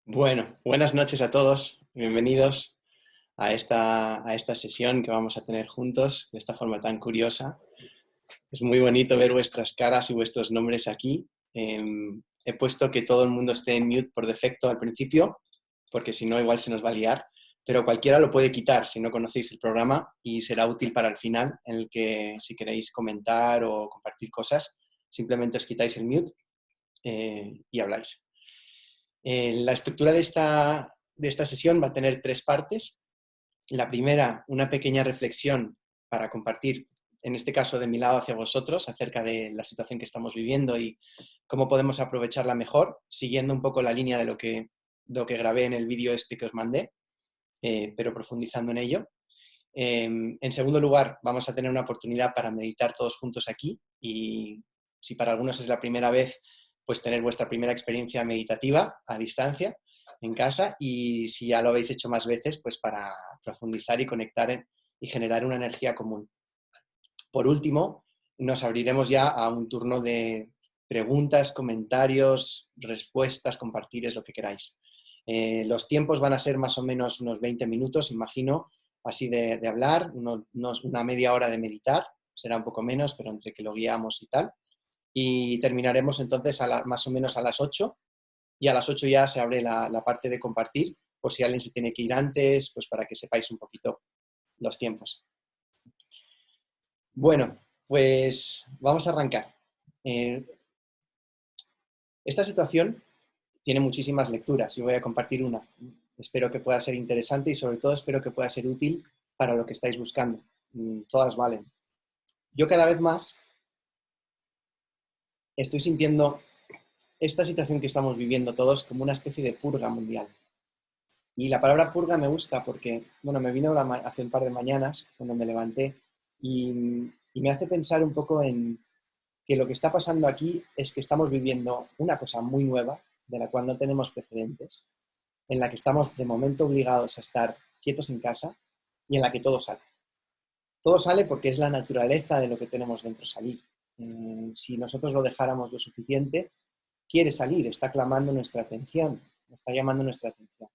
Bueno, buenas noches a todos. Bienvenidos a esta sesión que vamos a tener juntos de esta forma tan curiosa. Es muy bonito ver vuestras caras y vuestros nombres aquí. He puesto que todo el mundo esté en mute por defecto al principio, porque si no igual se nos va a liar, pero cualquiera lo puede quitar si no conocéis el programa y será útil para el final, en el que si queréis comentar o compartir cosas, simplemente os quitáis el mute y habláis. La estructura de esta sesión va a tener tres partes. La primera, una pequeña reflexión para compartir, en este caso de mi lado hacia vosotros, acerca de la situación que estamos viviendo y cómo podemos aprovecharla mejor, siguiendo un poco la línea de lo que grabé en el vídeo este que os mandé, pero profundizando en ello. En segundo lugar, vamos a tener una oportunidad para meditar todos juntos aquí y si para algunos es la primera vez, pues tener vuestra primera experiencia meditativa a distancia en casa y si ya lo habéis hecho más veces, pues para profundizar y conectar y generar una energía común. Por último, nos abriremos ya a un turno de preguntas, comentarios, respuestas, compartir, es lo que queráis. Los tiempos van a ser más o menos unos 20 minutos, imagino, así de hablar, una media hora de meditar, será un poco menos, pero entre que lo guiamos y tal. Y terminaremos entonces más o menos a las 8 y a las 8 ya se abre la parte de compartir, por si alguien se tiene que ir antes, pues para que sepáis un poquito los tiempos. Bueno, pues vamos a arrancar. Eh, esta situación tiene muchísimas lecturas. Yo voy a compartir una. Espero que pueda ser interesante y sobre todo espero que pueda ser útil para lo que estáis buscando. Todas valen. Yo cada vez más estoy sintiendo esta situación que estamos viviendo todos como una especie de purga mundial. Y la palabra purga me gusta porque, bueno, me vino hace un par de mañanas cuando me levanté y me hace pensar un poco en que lo que está pasando aquí es que estamos viviendo una cosa muy nueva, de la cual no tenemos precedentes, en la que estamos de momento obligados a estar quietos en casa y en la que todo sale. Todo sale porque es la naturaleza de lo que tenemos dentro salir. Si nosotros lo dejáramos lo suficiente, quiere salir, está clamando nuestra atención, está llamando nuestra atención.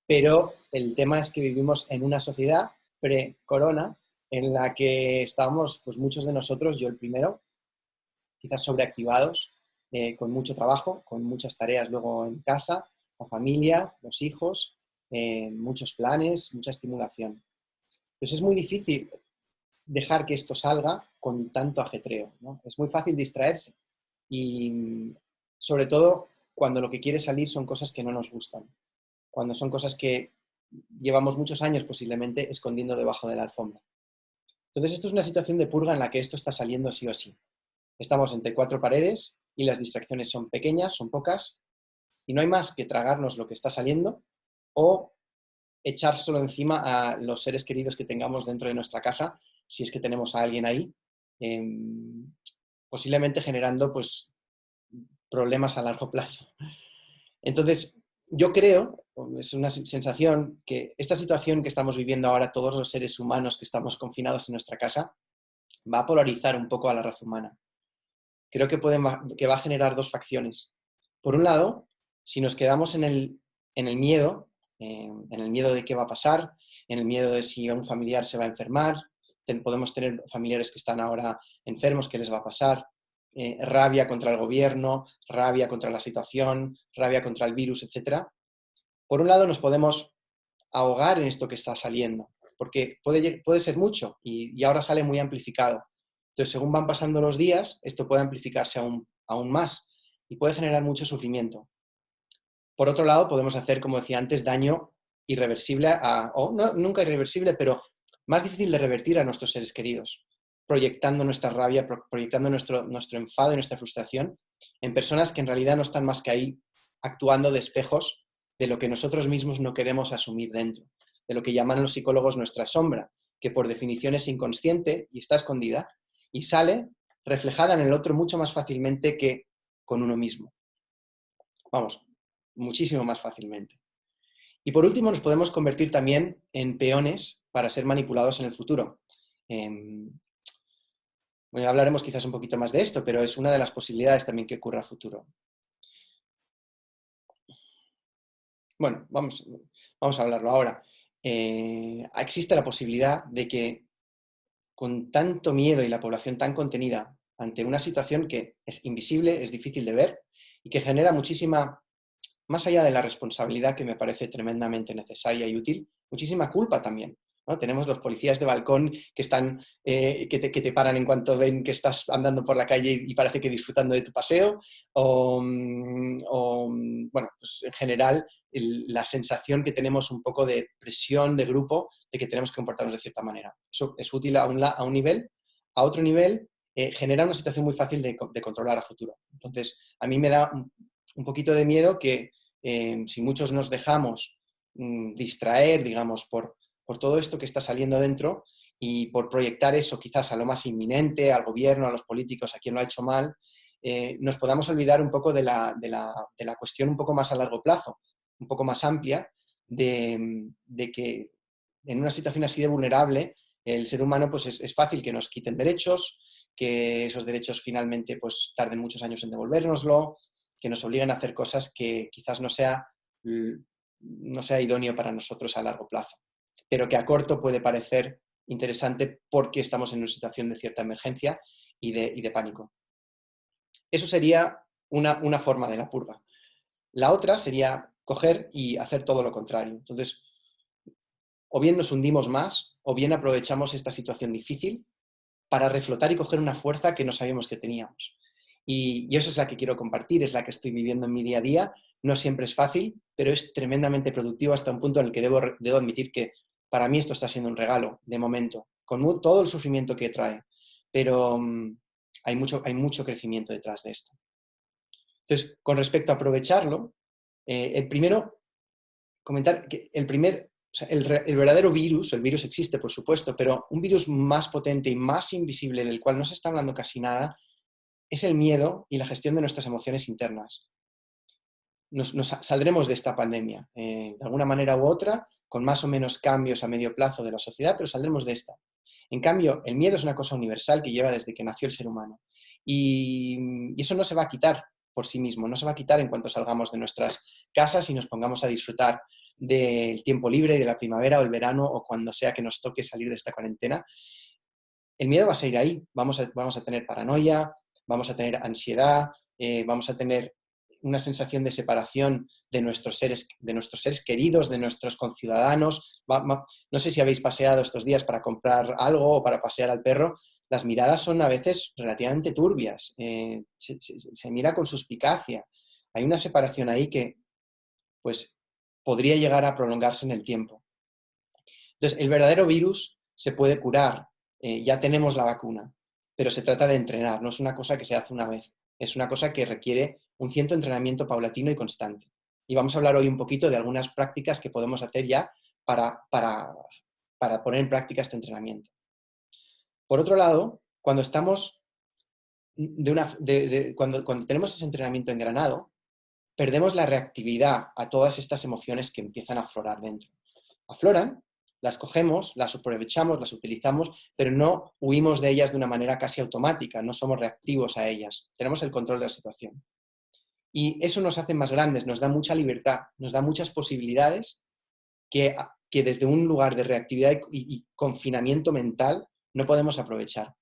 Pero el tema es que vivimos en una sociedad pre-corona en la que estábamos, pues muchos de nosotros, yo el primero, quizás sobreactivados, con mucho trabajo, con muchas tareas luego en casa, la familia, los hijos, muchos planes, mucha estimulación. Entonces es muy difícil dejar que esto salga con tanto ajetreo, ¿no? Es muy fácil distraerse y sobre todo cuando lo que quiere salir son cosas que no nos gustan, cuando son cosas que llevamos muchos años posiblemente escondiendo debajo de la alfombra. Entonces esto es una situación de purga en la que esto está saliendo sí o sí. Estamos entre cuatro paredes y las distracciones son pequeñas, son pocas, y no hay más que tragarnos lo que está saliendo o echárselo encima a los seres queridos que tengamos dentro de nuestra casa, si es que tenemos a alguien ahí, eh, posiblemente generando pues, problemas a largo plazo. Entonces, yo creo, es una sensación, que esta situación que estamos viviendo ahora todos los seres humanos que estamos confinados en nuestra casa va a polarizar un poco a la raza humana. Creo que va a generar dos facciones. Por un lado, si nos quedamos en el miedo, en el miedo de qué va a pasar, en el miedo de si un familiar se va a enfermar, podemos tener familiares que están ahora enfermos, qué les va a pasar, rabia contra el gobierno, rabia contra la situación, rabia contra el virus, etc. Por un lado, nos podemos ahogar en esto que está saliendo, porque puede ser mucho y ahora sale muy amplificado. Entonces, según van pasando los días, esto puede amplificarse aún más y puede generar mucho sufrimiento. Por otro lado, podemos hacer, como decía antes, daño irreversible, o no, nunca irreversible, pero más difícil de revertir a nuestros seres queridos, proyectando nuestra rabia, proyectando nuestro enfado y nuestra frustración en personas que en realidad no están más que ahí actuando de espejos de lo que nosotros mismos no queremos asumir dentro, de lo que llaman los psicólogos nuestra sombra, que por definición es inconsciente y está escondida, y sale reflejada en el otro mucho más fácilmente que con uno mismo. Vamos, muchísimo más fácilmente. Y por último, nos podemos convertir también en peones para ser manipulados en el futuro. Bueno, hablaremos quizás un poquito más de esto, pero es una de las posibilidades también que ocurra a futuro. Bueno, vamos a hablarlo ahora. Existe la posibilidad de que con tanto miedo y la población tan contenida ante una situación que es invisible, es difícil de ver y que genera muchísima, más allá de la responsabilidad que me parece tremendamente necesaria y útil, muchísima culpa también, ¿no? Tenemos los policías de balcón que están, que te paran en cuanto ven que estás andando por la calle y parece que disfrutando de tu paseo, bueno, pues en general la sensación que tenemos un poco de presión de grupo de que tenemos que comportarnos de cierta manera. Eso es útil a un nivel, a otro nivel genera una situación muy fácil de controlar a futuro. Entonces, a mí me da un poquito de miedo que si muchos nos dejamos distraer, digamos, por todo esto que está saliendo dentro y por proyectar eso quizás a lo más inminente, al gobierno, a los políticos, a quien lo ha hecho mal, nos podamos olvidar un poco de la cuestión un poco más a largo plazo, un poco más amplia, de que en una situación así de vulnerable, el ser humano pues es fácil que nos quiten derechos, que esos derechos finalmente pues tarden muchos años en devolvérnoslo, que nos obliguen a hacer cosas que quizás no sea idóneo para nosotros a largo plazo, pero que a corto puede parecer interesante porque estamos en una situación de cierta emergencia y de pánico. Eso sería una forma de la purga. La otra sería coger y hacer todo lo contrario. Entonces, o bien nos hundimos más, o bien aprovechamos esta situación difícil para reflotar y coger una fuerza que no sabíamos que teníamos. Y eso es la que quiero compartir, es la que estoy viviendo en mi día a día. No siempre es fácil, pero es tremendamente productivo hasta un punto en el que debo admitir que para mí esto está siendo un regalo, de momento, con todo el sufrimiento que trae. Pero hay mucho crecimiento detrás de esto. Entonces, con respecto a aprovecharlo, el primero, comentar que o sea, el verdadero virus, el virus existe, por supuesto, pero un virus más potente y más invisible, del cual no se está hablando casi nada, es el miedo y la gestión de nuestras emociones internas. Nos saldremos de esta pandemia, de alguna manera u otra, con más o menos cambios a medio plazo de la sociedad, pero saldremos de esta. En cambio, el miedo es una cosa universal que lleva desde que nació el ser humano. Y eso no se va a quitar por sí mismo, no se va a quitar en cuanto salgamos de nuestras casas y nos pongamos a disfrutar del tiempo libre, de la primavera o el verano o cuando sea que nos toque salir de esta cuarentena. El miedo va a seguir ahí, vamos a tener paranoia, vamos a tener ansiedad, vamos a tener una sensación de separación de nuestros seres queridos, de nuestros conciudadanos. No sé si habéis paseado estos días para comprar algo o para pasear al perro. Las miradas son a veces relativamente turbias, se mira con suspicacia. Hay una separación ahí que pues, podría llegar a prolongarse en el tiempo. Entonces, el verdadero virus se puede curar, ya tenemos la vacuna, pero se trata de entrenar, no es una cosa que se hace una vez, es una cosa que requiere un cierto entrenamiento paulatino y constante. Y vamos a hablar hoy un poquito de algunas prácticas que podemos hacer ya para poner en práctica este entrenamiento. Por otro lado, cuando estamos cuando tenemos ese entrenamiento engranado, perdemos la reactividad a todas estas emociones que empiezan a aflorar dentro. Afloran, las cogemos, las aprovechamos, las utilizamos, pero no huimos de ellas de una manera casi automática, no somos reactivos a ellas, tenemos el control de la situación. Y eso nos hace más grandes, nos da mucha libertad, nos da muchas posibilidades que desde un lugar de reactividad y confinamiento mental no podemos aprovechar.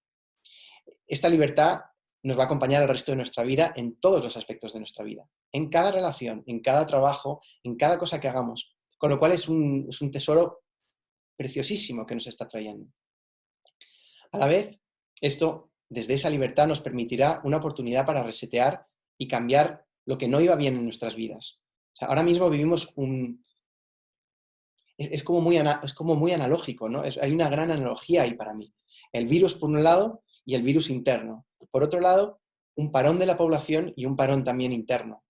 Esta libertad nos va a acompañar el resto de nuestra vida en todos los aspectos de nuestra vida, en cada relación, en cada trabajo, en cada cosa que hagamos, con lo cual es un tesoro preciosísimo que nos está trayendo. A la vez, esto, desde esa libertad, nos permitirá una oportunidad para resetear y cambiar lo que no iba bien en nuestras vidas. O sea, ahora mismo vivimos es como muy analógico, ¿no? Hay una gran analogía ahí para mí. El virus por un lado y el virus interno. Por otro lado, un parón de la población y un parón también interno.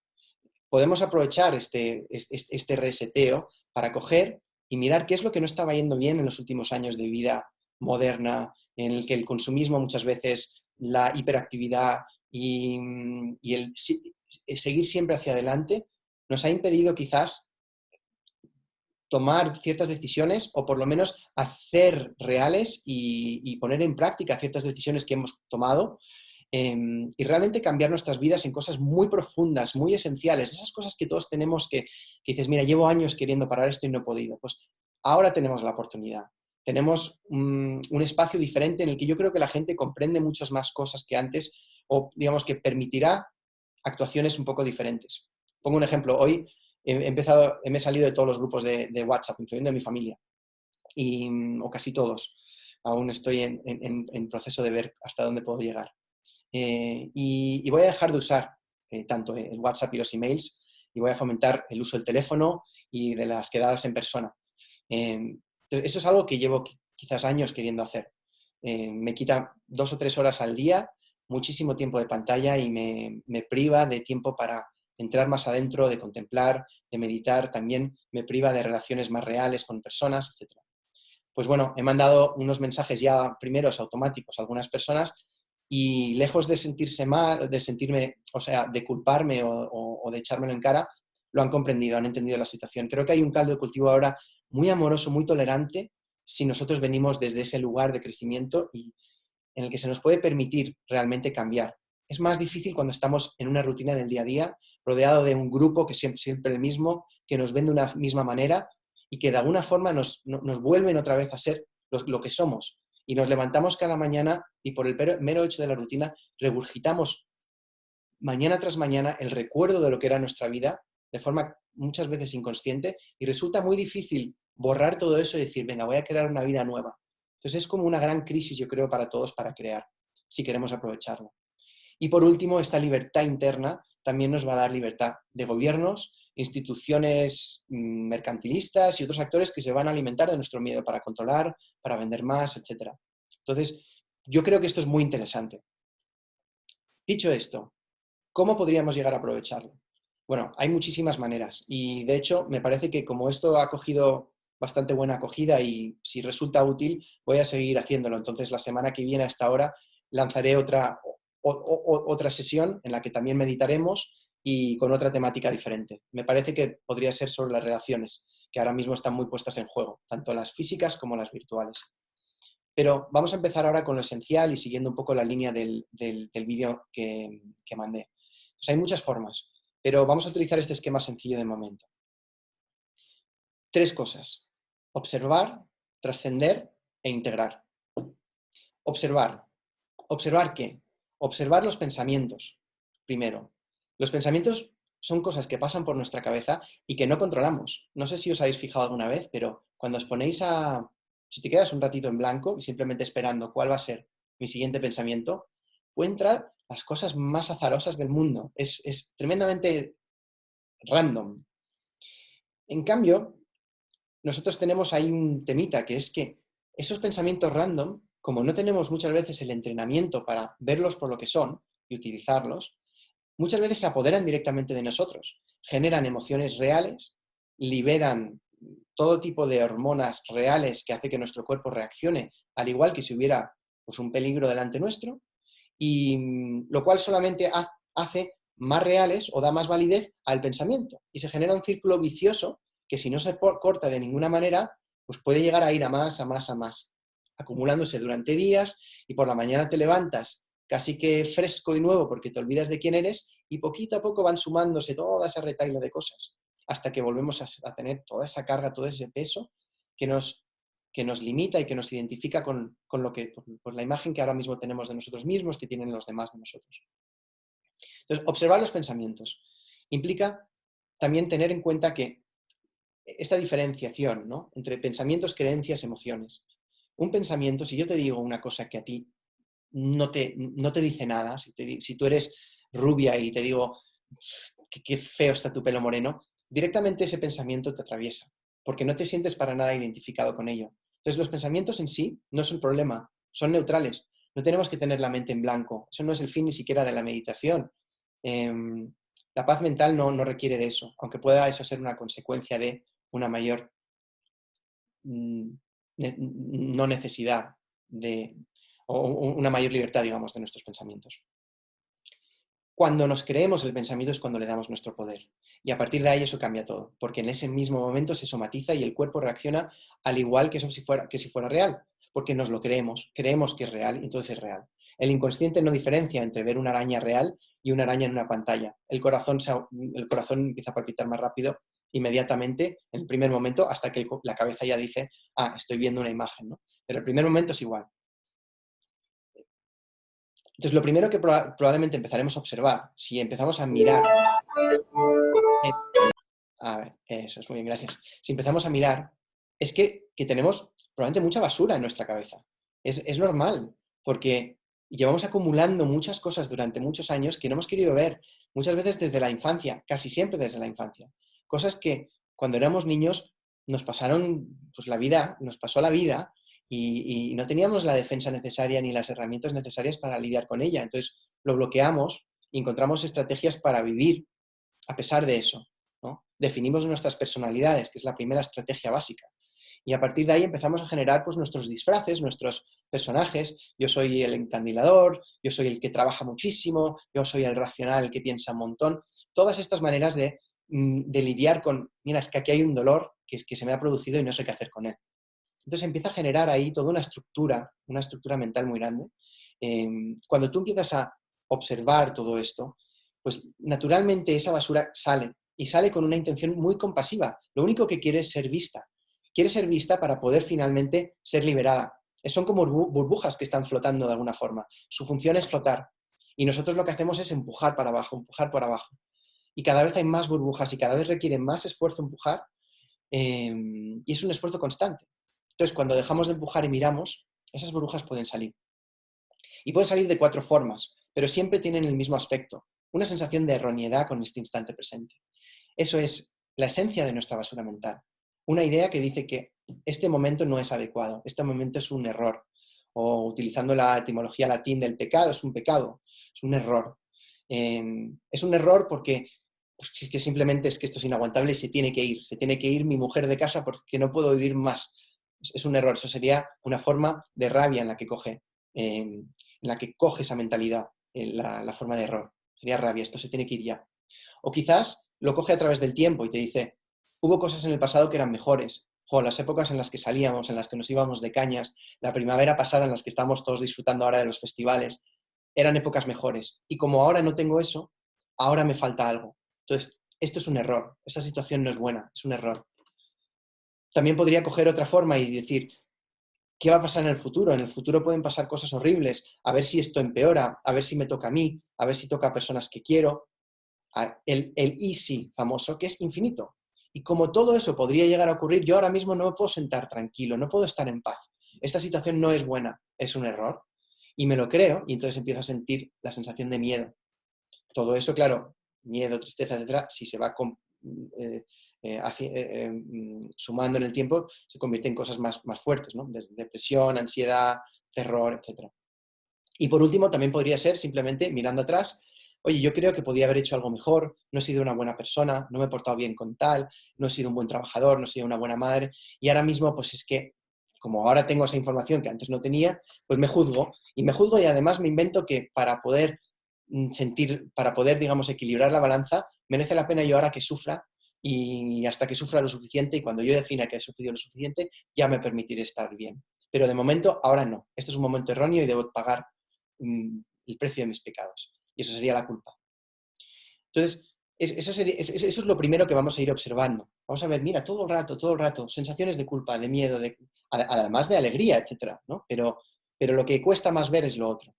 Podemos aprovechar este reseteo para coger y mirar qué es lo que no estaba yendo bien en los últimos años de vida moderna, en el que el consumismo muchas veces, la hiperactividad y el seguir siempre hacia adelante nos ha impedido quizás tomar ciertas decisiones o por lo menos hacer reales y poner en práctica ciertas decisiones que hemos tomado y realmente cambiar nuestras vidas en cosas muy profundas, muy esenciales, esas cosas que todos tenemos que dices, mira, llevo años queriendo parar esto y no he podido. Pues ahora tenemos la oportunidad. Tenemos un espacio diferente en el que yo creo que la gente comprende muchas más cosas que antes o, digamos, que permitirá actuaciones un poco diferentes. Pongo un ejemplo. Hoy me he salido de todos los grupos de WhatsApp, incluyendo mi familia, o casi todos. Aún estoy en proceso de ver hasta dónde puedo llegar. Y voy a dejar de usar tanto el WhatsApp y los emails, y voy a fomentar el uso del teléfono y de las quedadas en persona. Eso es algo que llevo quizás años queriendo hacer. Me quita 2 o 3 horas al día, muchísimo tiempo de pantalla y me priva de tiempo para entrar más adentro, de contemplar, de meditar. También me priva de relaciones más reales con personas, etc. Pues bueno, he mandado unos mensajes ya primeros automáticos a algunas personas y lejos de sentirse mal, de sentirme, o sea, de culparme o de echármelo en cara, lo han comprendido, han entendido la situación. Creo que hay un caldo de cultivo ahora muy amoroso, muy tolerante, si nosotros venimos desde ese lugar de crecimiento y en el que se nos puede permitir realmente cambiar. Es más difícil cuando estamos en una rutina del día a día, rodeado de un grupo que siempre el mismo, que nos ven de una misma manera y que de alguna forma nos vuelven otra vez a ser lo que somos. Y nos levantamos cada mañana y por el mero hecho de la rutina regurgitamos mañana tras mañana el recuerdo de lo que era nuestra vida de forma muchas veces inconsciente y resulta muy difícil borrar todo eso y decir, venga, voy a crear una vida nueva. Entonces es como una gran crisis, yo creo, para todos para crear, si queremos aprovecharlo. Y por último, esta libertad interna también nos va a dar libertad de gobiernos, instituciones mercantilistas y otros actores que se van a alimentar de nuestro miedo para controlar, para vender más, etc. Entonces, yo creo que esto es muy interesante. Dicho esto, ¿cómo podríamos llegar a aprovecharlo? Bueno, hay muchísimas maneras y de hecho me parece que como esto ha cogido bastante buena acogida y si resulta útil voy a seguir haciéndolo. Entonces la semana que viene a esta hora lanzaré otra sesión en la que también meditaremos y con otra temática diferente. Me parece que podría ser sobre las relaciones, que ahora mismo están muy puestas en juego, tanto las físicas como las virtuales. Pero vamos a empezar ahora con lo esencial y siguiendo un poco la línea del vídeo que mandé. Pues hay muchas formas, pero vamos a utilizar este esquema sencillo de momento. 3 cosas: observar, trascender e integrar. Observar. ¿Observar qué? Observar los pensamientos, primero. Los pensamientos son cosas que pasan por nuestra cabeza y que no controlamos. No sé si os habéis fijado alguna vez, pero cuando os ponéis si te quedas un ratito en blanco y simplemente esperando cuál va a ser mi siguiente pensamiento, puede entrar las cosas más azarosas del mundo. Es tremendamente random. En cambio, nosotros tenemos ahí un temita, que es que esos pensamientos random, como no tenemos muchas veces el entrenamiento para verlos por lo que son y utilizarlos, muchas veces se apoderan directamente de nosotros, generan emociones reales, liberan todo tipo de hormonas reales que hace que nuestro cuerpo reaccione, al igual que si hubiera pues, un peligro delante nuestro, y lo cual solamente hace más reales o da más validez al pensamiento. Y se genera un círculo vicioso que si no se corta de ninguna manera, pues puede llegar a ir a más, a más, a más, acumulándose durante días y por la mañana te levantas casi que fresco y nuevo porque te olvidas de quién eres y poquito a poco van sumándose toda esa retahíla de cosas hasta que volvemos a tener toda esa carga, todo ese peso que nos limita y que nos identifica con lo que, por la imagen que ahora mismo tenemos de nosotros mismos, que tienen los demás de nosotros. Entonces, observar los pensamientos implica también tener en cuenta que esta diferenciación, ¿no?, entre pensamientos, creencias, emociones. Un pensamiento, si yo te digo una cosa que a ti no te dice nada, si tú eres rubia y te digo qué feo está tu pelo moreno, directamente ese pensamiento te atraviesa, porque no te sientes para nada identificado con ello. Entonces, los pensamientos en sí no son problema, son neutrales. No tenemos que tener la mente en blanco. Eso no es el fin ni siquiera de la meditación. La paz mental no requiere de eso, aunque pueda eso ser una consecuencia de una mayor no necesidad o una mayor libertad, digamos, de nuestros pensamientos. Cuando nos creemos el pensamiento es cuando le damos nuestro poder. Y a partir de ahí eso cambia todo, porque en ese mismo momento se somatiza y el cuerpo reacciona al igual que si fuera real, porque nos lo creemos que es real y entonces es real. El inconsciente no diferencia entre ver una araña real y una araña en una pantalla. El corazón empieza a palpitar más rápido inmediatamente, en el primer momento, hasta que la cabeza ya dice, ah, estoy viendo una imagen, ¿no? Pero el primer momento es igual. Entonces, lo primero que probablemente empezaremos a observar, si empezamos a mirar... A ver, eso es muy bien, gracias. Si empezamos a mirar, es que tenemos probablemente mucha basura en nuestra cabeza. Es normal, porque llevamos acumulando muchas cosas durante muchos años que no hemos querido ver, muchas veces desde la infancia, casi siempre desde la infancia. Cosas que cuando éramos niños nos pasaron, pues la vida, nos pasó la vida y no teníamos la defensa necesaria ni las herramientas necesarias para lidiar con ella. Entonces lo bloqueamos y encontramos estrategias para vivir a pesar de eso, ¿no? Definimos nuestras personalidades, que es la primera estrategia básica. Y a partir de ahí empezamos a generar pues, nuestros disfraces, nuestros personajes. Yo soy el encandilador, yo soy el que trabaja muchísimo, yo soy el racional, el que piensa un montón. Todas estas maneras de lidiar con, mira, es que aquí hay un dolor que se me ha producido y no sé qué hacer con él. Entonces empieza a generar ahí toda una estructura mental muy grande. Cuando tú empiezas a observar todo esto, pues naturalmente esa basura sale y sale con una intención muy compasiva. Lo único que quiere es ser vista. Quiere ser vista para poder finalmente ser liberada. Son como burbujas que están flotando de alguna forma. Su función es flotar. Y nosotros lo que hacemos es empujar para abajo, empujar por abajo. Y cada vez hay más burbujas y cada vez requieren más esfuerzo empujar. Y es un esfuerzo constante. Entonces, cuando dejamos de empujar y miramos, esas burbujas pueden salir. Y pueden salir de 4 formas, pero siempre tienen el mismo aspecto. Una sensación de erroneidad con este instante presente. Eso es la esencia de nuestra basura mental. Una idea que dice que este momento no es adecuado, este momento es un error. O utilizando la etimología latín del pecado, es un pecado, es un error. Es un error porque pues, es que simplemente es que esto es inaguantable y se tiene que ir mi mujer de casa porque no puedo vivir más. Es un error, eso sería una forma de rabia en la que coge esa mentalidad, la forma de error. Sería rabia, esto se tiene que ir ya. O quizás lo coge a través del tiempo y te dice, hubo cosas en el pasado que eran mejores. Las épocas en las que salíamos, en las que nos íbamos de cañas, la primavera pasada en las que estamos todos disfrutando ahora de los festivales, eran épocas mejores. Y como ahora no tengo eso, ahora me falta algo. Entonces, esto es un error. Esa situación no es buena, es un error. También podría coger otra forma y decir, ¿qué va a pasar en el futuro? En el futuro pueden pasar cosas horribles, a ver si esto empeora, a ver si me toca a mí, a ver si toca a personas que quiero. El easy famoso, que es infinito. Y como todo eso podría llegar a ocurrir, yo ahora mismo no me puedo sentar tranquilo, no puedo estar en paz. Esta situación no es buena, es un error. Y me lo creo y entonces empiezo a sentir la sensación de miedo. Todo eso, claro, miedo, tristeza, etcétera, si se va sumando en el tiempo, se convierte en cosas más fuertes, ¿no? Depresión, ansiedad, terror, etcétera. Y por último, también podría ser simplemente mirando atrás, oye, yo creo que podía haber hecho algo mejor, no he sido una buena persona, no me he portado bien con tal, no he sido un buen trabajador, no he sido una buena madre, y ahora mismo, pues es que, como ahora tengo esa información que antes no tenía, pues me juzgo, y además me invento que para poder digamos, equilibrar la balanza, merece la pena yo ahora que sufra, y hasta que sufra lo suficiente, y cuando yo defina que he sufrido lo suficiente, ya me permitiré estar bien. Pero de momento, ahora no. Este es un momento erróneo y debo pagar el precio de mis pecados. Y eso sería la culpa. Entonces, eso es lo primero que vamos a ir observando. Vamos a ver, mira, todo el rato, sensaciones de culpa, de miedo, además de alegría, etcétera, ¿no? Pero lo que cuesta más ver es lo otro.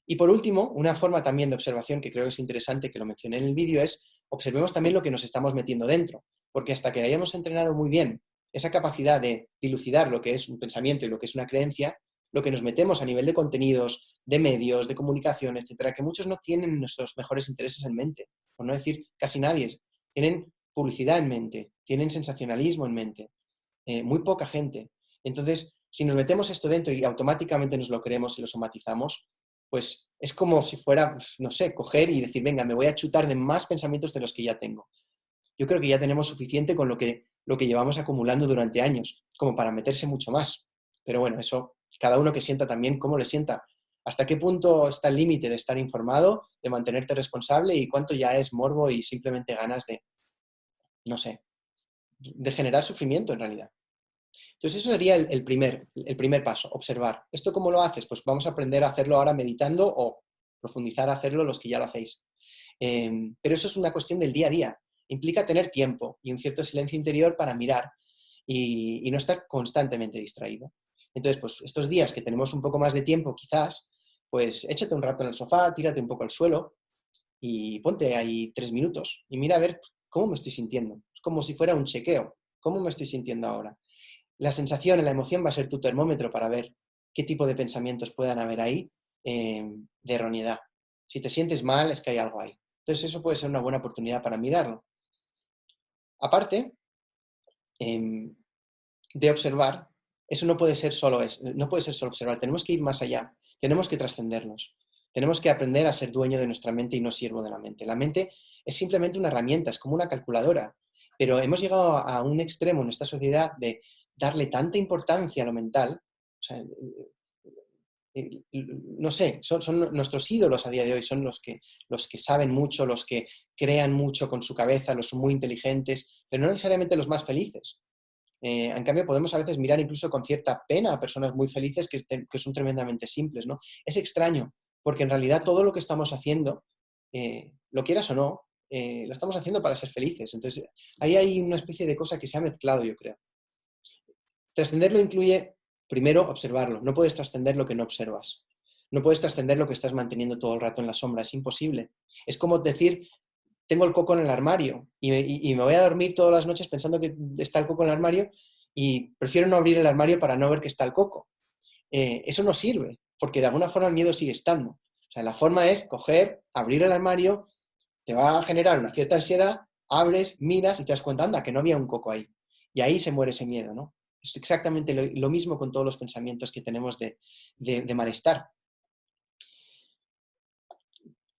Y por último, una forma también de observación que creo que es interesante, que lo mencioné en el vídeo, es observemos también lo que nos estamos metiendo dentro. Porque hasta que hayamos entrenado muy bien esa capacidad de dilucidar lo que es un pensamiento y lo que es una creencia, lo que nos metemos a nivel de contenidos, de medios, de comunicación, etcétera, que muchos no tienen nuestros mejores intereses en mente, por no decir casi nadie. Tienen publicidad en mente, tienen sensacionalismo en mente, muy poca gente. Entonces, si nos metemos esto dentro y automáticamente nos lo creemos y lo somatizamos, pues es como si fuera, pues, no sé, coger y decir, venga, me voy a chutar de más pensamientos de los que ya tengo. Yo creo que ya tenemos suficiente con lo que llevamos acumulando durante años, como para meterse mucho más. Pero bueno, eso, cada uno que sienta también cómo le sienta. ¿Hasta qué punto está el límite de estar informado, de mantenerte responsable y cuánto ya es morbo y simplemente ganas de, no sé, de generar sufrimiento en realidad? Entonces eso sería el primer paso, observar. ¿Esto cómo lo haces? Pues vamos a aprender a hacerlo ahora meditando o profundizar a hacerlo los que ya lo hacéis. Pero eso es una cuestión del día a día. Implica tener tiempo y un cierto silencio interior para mirar y no estar constantemente distraído. Entonces, pues estos días que tenemos un poco más de tiempo, quizás, pues échate un rato en el sofá, tírate un poco al suelo y ponte ahí 3 minutos y mira a ver cómo me estoy sintiendo. Es como si fuera un chequeo. ¿Cómo me estoy sintiendo ahora? La sensación, la emoción va a ser tu termómetro para ver qué tipo de pensamientos puedan haber ahí de erroneidad. Si te sientes mal, es que hay algo ahí. Entonces eso puede ser una buena oportunidad para mirarlo. Aparte de observar, eso no puede ser solo observar, tenemos que ir más allá, tenemos que trascendernos, tenemos que aprender a ser dueño de nuestra mente y no siervo de la mente. La mente es simplemente una herramienta, es como una calculadora, pero hemos llegado a un extremo en esta sociedad de darle tanta importancia a lo mental, o sea, no sé, son nuestros ídolos a día de hoy, son los que saben mucho, los que crean mucho con su cabeza, los muy inteligentes, pero no necesariamente los más felices. En cambio, podemos a veces mirar incluso con cierta pena a personas muy felices que son tremendamente simples, ¿no? Es extraño, porque en realidad todo lo que estamos haciendo, lo quieras o no, lo estamos haciendo para ser felices. Entonces, ahí hay una especie de cosa que se ha mezclado, yo creo. Trascenderlo incluye, primero, observarlo. No puedes trascender lo que no observas. No puedes trascender lo que estás manteniendo todo el rato en la sombra. Es imposible. Es como decir, tengo el coco en el armario y me voy a dormir todas las noches pensando que está el coco en el armario y prefiero no abrir el armario para no ver que está el coco. Eso no sirve, porque de alguna forma el miedo sigue estando. O sea, la forma es coger, abrir el armario, te va a generar una cierta ansiedad, abres, miras y te das cuenta, anda, que no había un coco ahí. Y ahí se muere ese miedo, ¿no? Es exactamente lo mismo con todos los pensamientos que tenemos de malestar.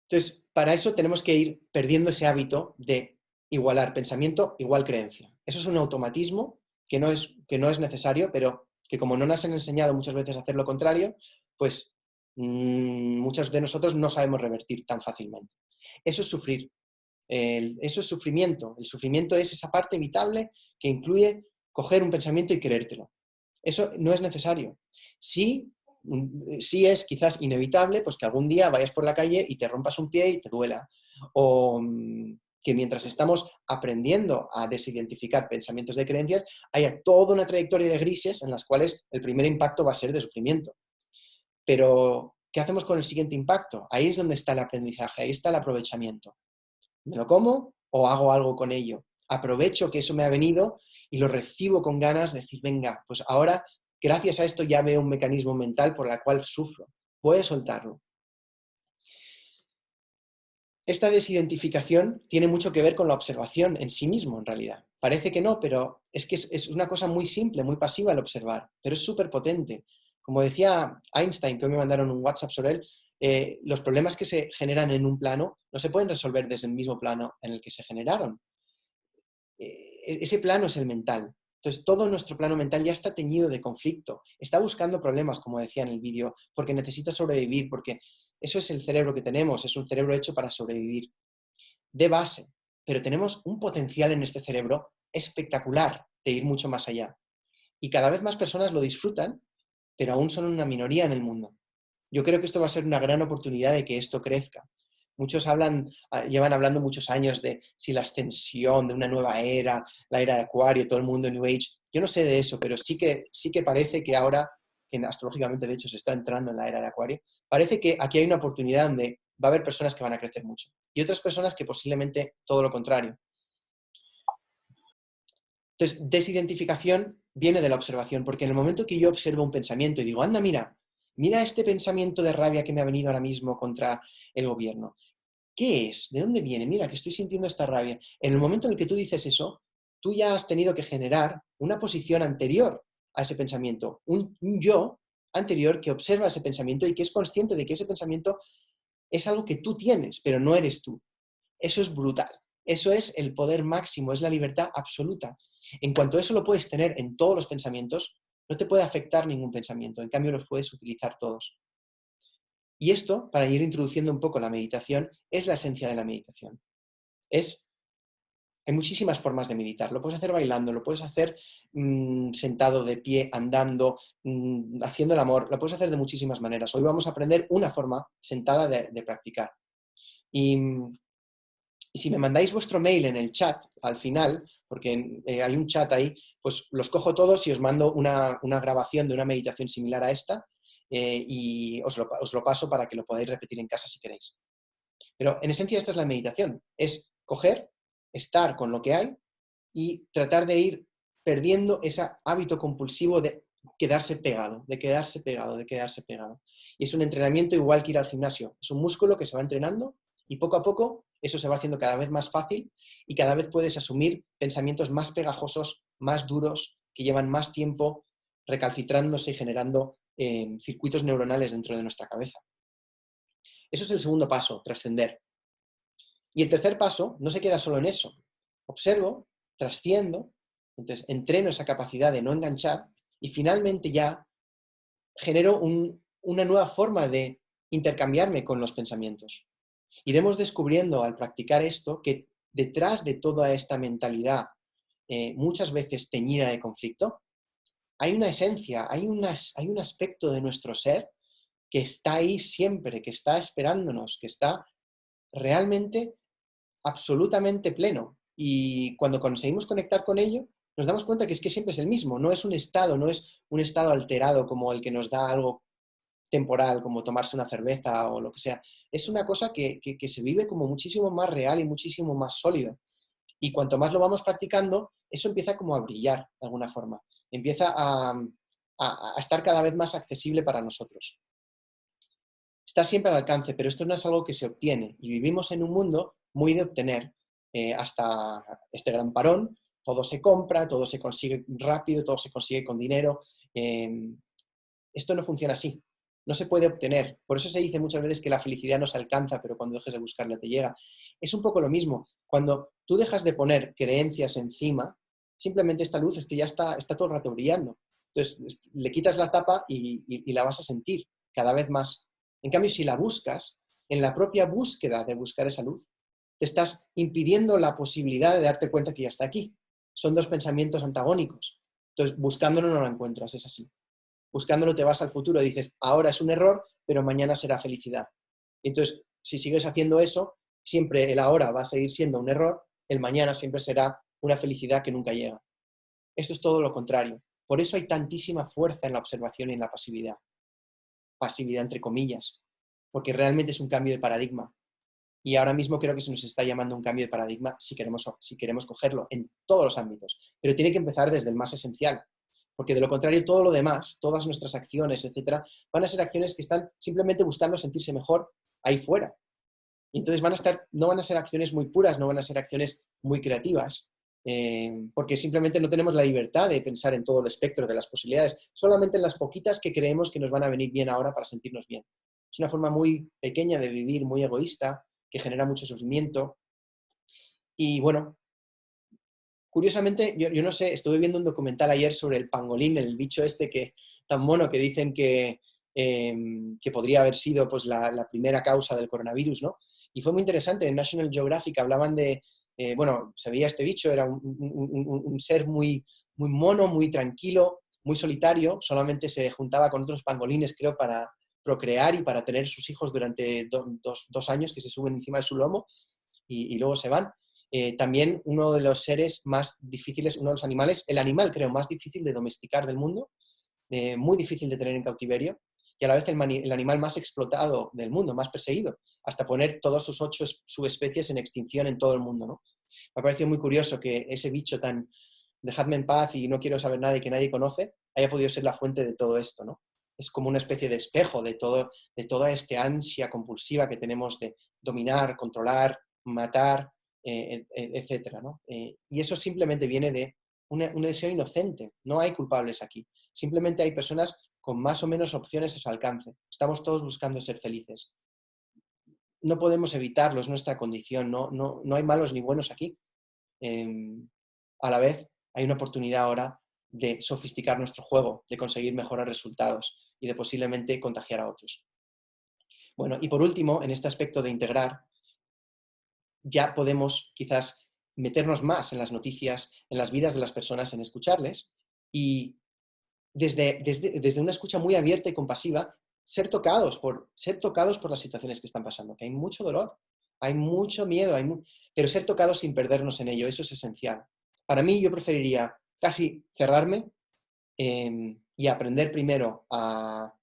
Entonces, para eso tenemos que ir perdiendo ese hábito de igualar pensamiento igual creencia. Eso es un automatismo que no es necesario, pero que como no nos han enseñado muchas veces a hacer lo contrario, pues muchos de nosotros no sabemos revertir tan fácilmente. Eso es sufrir. Eso es sufrimiento. El sufrimiento es esa parte evitable que incluye coger un pensamiento y creértelo. Eso no es necesario. Sí, sí es quizás inevitable pues que algún día vayas por la calle y te rompas un pie y te duela. O que mientras estamos aprendiendo a desidentificar pensamientos de creencias, haya toda una trayectoria de grises en las cuales el primer impacto va a ser de sufrimiento. Pero, ¿qué hacemos con el siguiente impacto? Ahí es donde está el aprendizaje, ahí está el aprovechamiento. ¿Me lo como o hago algo con ello? Aprovecho que eso me ha venido y lo recibo con ganas de decir, venga, pues ahora, gracias a esto ya veo un mecanismo mental por el cual sufro. Voy a soltarlo. Esta desidentificación tiene mucho que ver con la observación en sí mismo, en realidad. Parece que no, pero es que es una cosa muy simple, muy pasiva el observar, pero es súper potente. Como decía Einstein, que hoy me mandaron un WhatsApp sobre él, los problemas que se generan en un plano no se pueden resolver desde el mismo plano en el que se generaron. Ese plano es el mental. Entonces, todo nuestro plano mental ya está teñido de conflicto. Está buscando problemas, como decía en el vídeo, porque necesita sobrevivir, porque eso es el cerebro que tenemos, es un cerebro hecho para sobrevivir, de base. Pero tenemos un potencial en este cerebro espectacular de ir mucho más allá. Y cada vez más personas lo disfrutan, pero aún son una minoría en el mundo. Yo creo que esto va a ser una gran oportunidad de que esto crezca. Muchos llevan hablando muchos años de si la ascensión de una nueva era, la era de Acuario, todo el mundo New Age. Yo no sé de eso, pero sí que parece que ahora, que astrológicamente de hecho se está entrando en la era de Acuario, parece que aquí hay una oportunidad donde va a haber personas que van a crecer mucho y otras personas que posiblemente todo lo contrario. Entonces, desidentificación viene de la observación, porque en el momento que yo observo un pensamiento y digo, anda, mira este pensamiento de rabia que me ha venido ahora mismo contra el gobierno. ¿Qué es? ¿De dónde viene? Mira, que estoy sintiendo esta rabia. En el momento en el que tú dices eso, tú ya has tenido que generar una posición anterior a ese pensamiento, un yo anterior que observa ese pensamiento y que es consciente de que ese pensamiento es algo que tú tienes, pero no eres tú. Eso es brutal. Eso es el poder máximo, es la libertad absoluta. En cuanto a eso lo puedes tener en todos los pensamientos, no te puede afectar ningún pensamiento, en cambio los puedes utilizar todos. Y esto, para ir introduciendo un poco la meditación, es la esencia de la meditación. Es Hay muchísimas formas de meditar. Lo puedes hacer bailando, lo puedes hacer sentado, de pie, andando, haciendo el amor. Lo puedes hacer de muchísimas maneras. Hoy vamos a aprender una forma sentada de practicar. Y, y si me mandáis vuestro mail en el chat al final, porque hay un chat ahí, pues los cojo todos y os mando una grabación de una meditación similar a esta y os lo paso para que lo podáis repetir en casa si queréis. Pero en esencia esta es la meditación. Es coger, estar con lo que hay y tratar de ir perdiendo ese hábito compulsivo de quedarse pegado, de quedarse pegado, de quedarse pegado. Y es un entrenamiento igual que ir al gimnasio. Es un músculo que se va entrenando y poco a poco eso se va haciendo cada vez más fácil y cada vez puedes asumir pensamientos más pegajosos, más duros, que llevan más tiempo recalcitrándose y generando circuitos neuronales dentro de nuestra cabeza. Eso es el segundo paso, trascender. Y el tercer paso no se queda solo en eso. Observo, trasciendo, entonces entreno esa capacidad de no enganchar y finalmente ya genero una nueva forma de intercambiarme con los pensamientos. Iremos descubriendo al practicar esto que detrás de toda esta mentalidad, muchas veces teñida de conflicto, hay una esencia, hay un aspecto de nuestro ser que está ahí siempre, que está esperándonos, que está realmente absolutamente pleno. Y cuando conseguimos conectar con ello, nos damos cuenta que es que siempre es el mismo, no es un estado, no es un estado alterado como el que nos da algo temporal, como tomarse una cerveza o lo que sea. Es una cosa que se vive como muchísimo más real y muchísimo más sólido. Y cuanto más lo vamos practicando, eso empieza como a brillar de alguna forma. Empieza a estar cada vez más accesible para nosotros. Está siempre al alcance, pero esto no es algo que se obtiene. Y vivimos en un mundo muy de obtener. Hasta este gran parón, todo se compra, todo se consigue rápido, todo se consigue con dinero. Esto no funciona así. No se puede obtener. Por eso se dice muchas veces que la felicidad no se alcanza, pero cuando dejes de buscarla te llega. Es un poco lo mismo. Cuando tú dejas de poner creencias encima, simplemente esta luz es que ya está todo el rato brillando. Entonces, le quitas la tapa y la vas a sentir cada vez más. En cambio, si la buscas, en la propia búsqueda de buscar esa luz, te estás impidiendo la posibilidad de darte cuenta que ya está aquí. Son dos pensamientos antagónicos. Entonces, buscándolo no lo encuentras, es así. Buscándolo te vas al futuro y dices, ahora es un error, pero mañana será felicidad. Entonces, si sigues haciendo eso, siempre el ahora va a seguir siendo un error, el mañana siempre será una felicidad que nunca llega. Esto es todo lo contrario. Por eso hay tantísima fuerza en la observación y en la pasividad. Pasividad entre comillas, porque realmente es un cambio de paradigma. Y ahora mismo creo que se nos está llamando un cambio de paradigma si queremos cogerlo en todos los ámbitos. Pero tiene que empezar desde el más esencial, porque de lo contrario todo lo demás, todas nuestras acciones, etcétera, van a ser acciones que están simplemente buscando sentirse mejor ahí fuera. Y entonces no van a ser acciones muy puras, no van a ser acciones muy creativas, porque simplemente no tenemos la libertad de pensar en todo el espectro de las posibilidades, solamente en las poquitas que creemos que nos van a venir bien ahora para sentirnos bien. Es una forma muy pequeña de vivir, muy egoísta, que genera mucho sufrimiento. Y bueno, curiosamente, yo no sé, estuve viendo un documental ayer sobre el pangolín, el bicho este tan mono que dicen que podría haber sido pues, la primera causa del coronavirus, ¿no? Y fue muy interesante, en National Geographic hablaban bueno, se veía este bicho, era un ser muy, muy mono, muy tranquilo, muy solitario, solamente se juntaba con otros pangolines, creo, para procrear y para tener sus hijos durante 2 años que se suben encima de su lomo y luego se van. También uno de los seres más difíciles, uno de los animales, el animal creo más difícil de domesticar del mundo, muy difícil de tener en cautiverio y a la vez el animal más explotado del mundo, más perseguido, hasta poner todas sus 8 subespecies en extinción en todo el mundo, ¿no? Me ha parecido muy curioso que ese bicho tan dejadme en paz y no quiero saber nada y que nadie conoce, haya podido ser la fuente de todo esto, ¿no? Es como una especie de espejo de toda esta ansia compulsiva que tenemos de dominar, controlar, matar, etcétera, ¿no? Y eso simplemente viene de un deseo inocente. No hay culpables aquí. Simplemente hay personas con más o menos opciones a su alcance. Estamos todos buscando ser felices. No podemos evitarlo, es nuestra condición. No hay malos ni buenos aquí. A la vez, hay una oportunidad ahora de sofisticar nuestro juego, de conseguir mejores resultados y de posiblemente contagiar a otros. Bueno, y por último, en este aspecto de integrar, ya podemos quizás meternos más en las noticias, en las vidas de las personas, en escucharles y desde una escucha muy abierta y compasiva, ser tocados por las situaciones que están pasando, que hay mucho dolor, hay mucho miedo, pero ser tocados sin perdernos en ello, eso es esencial. Para mí, yo preferiría casi cerrarme y aprender primero a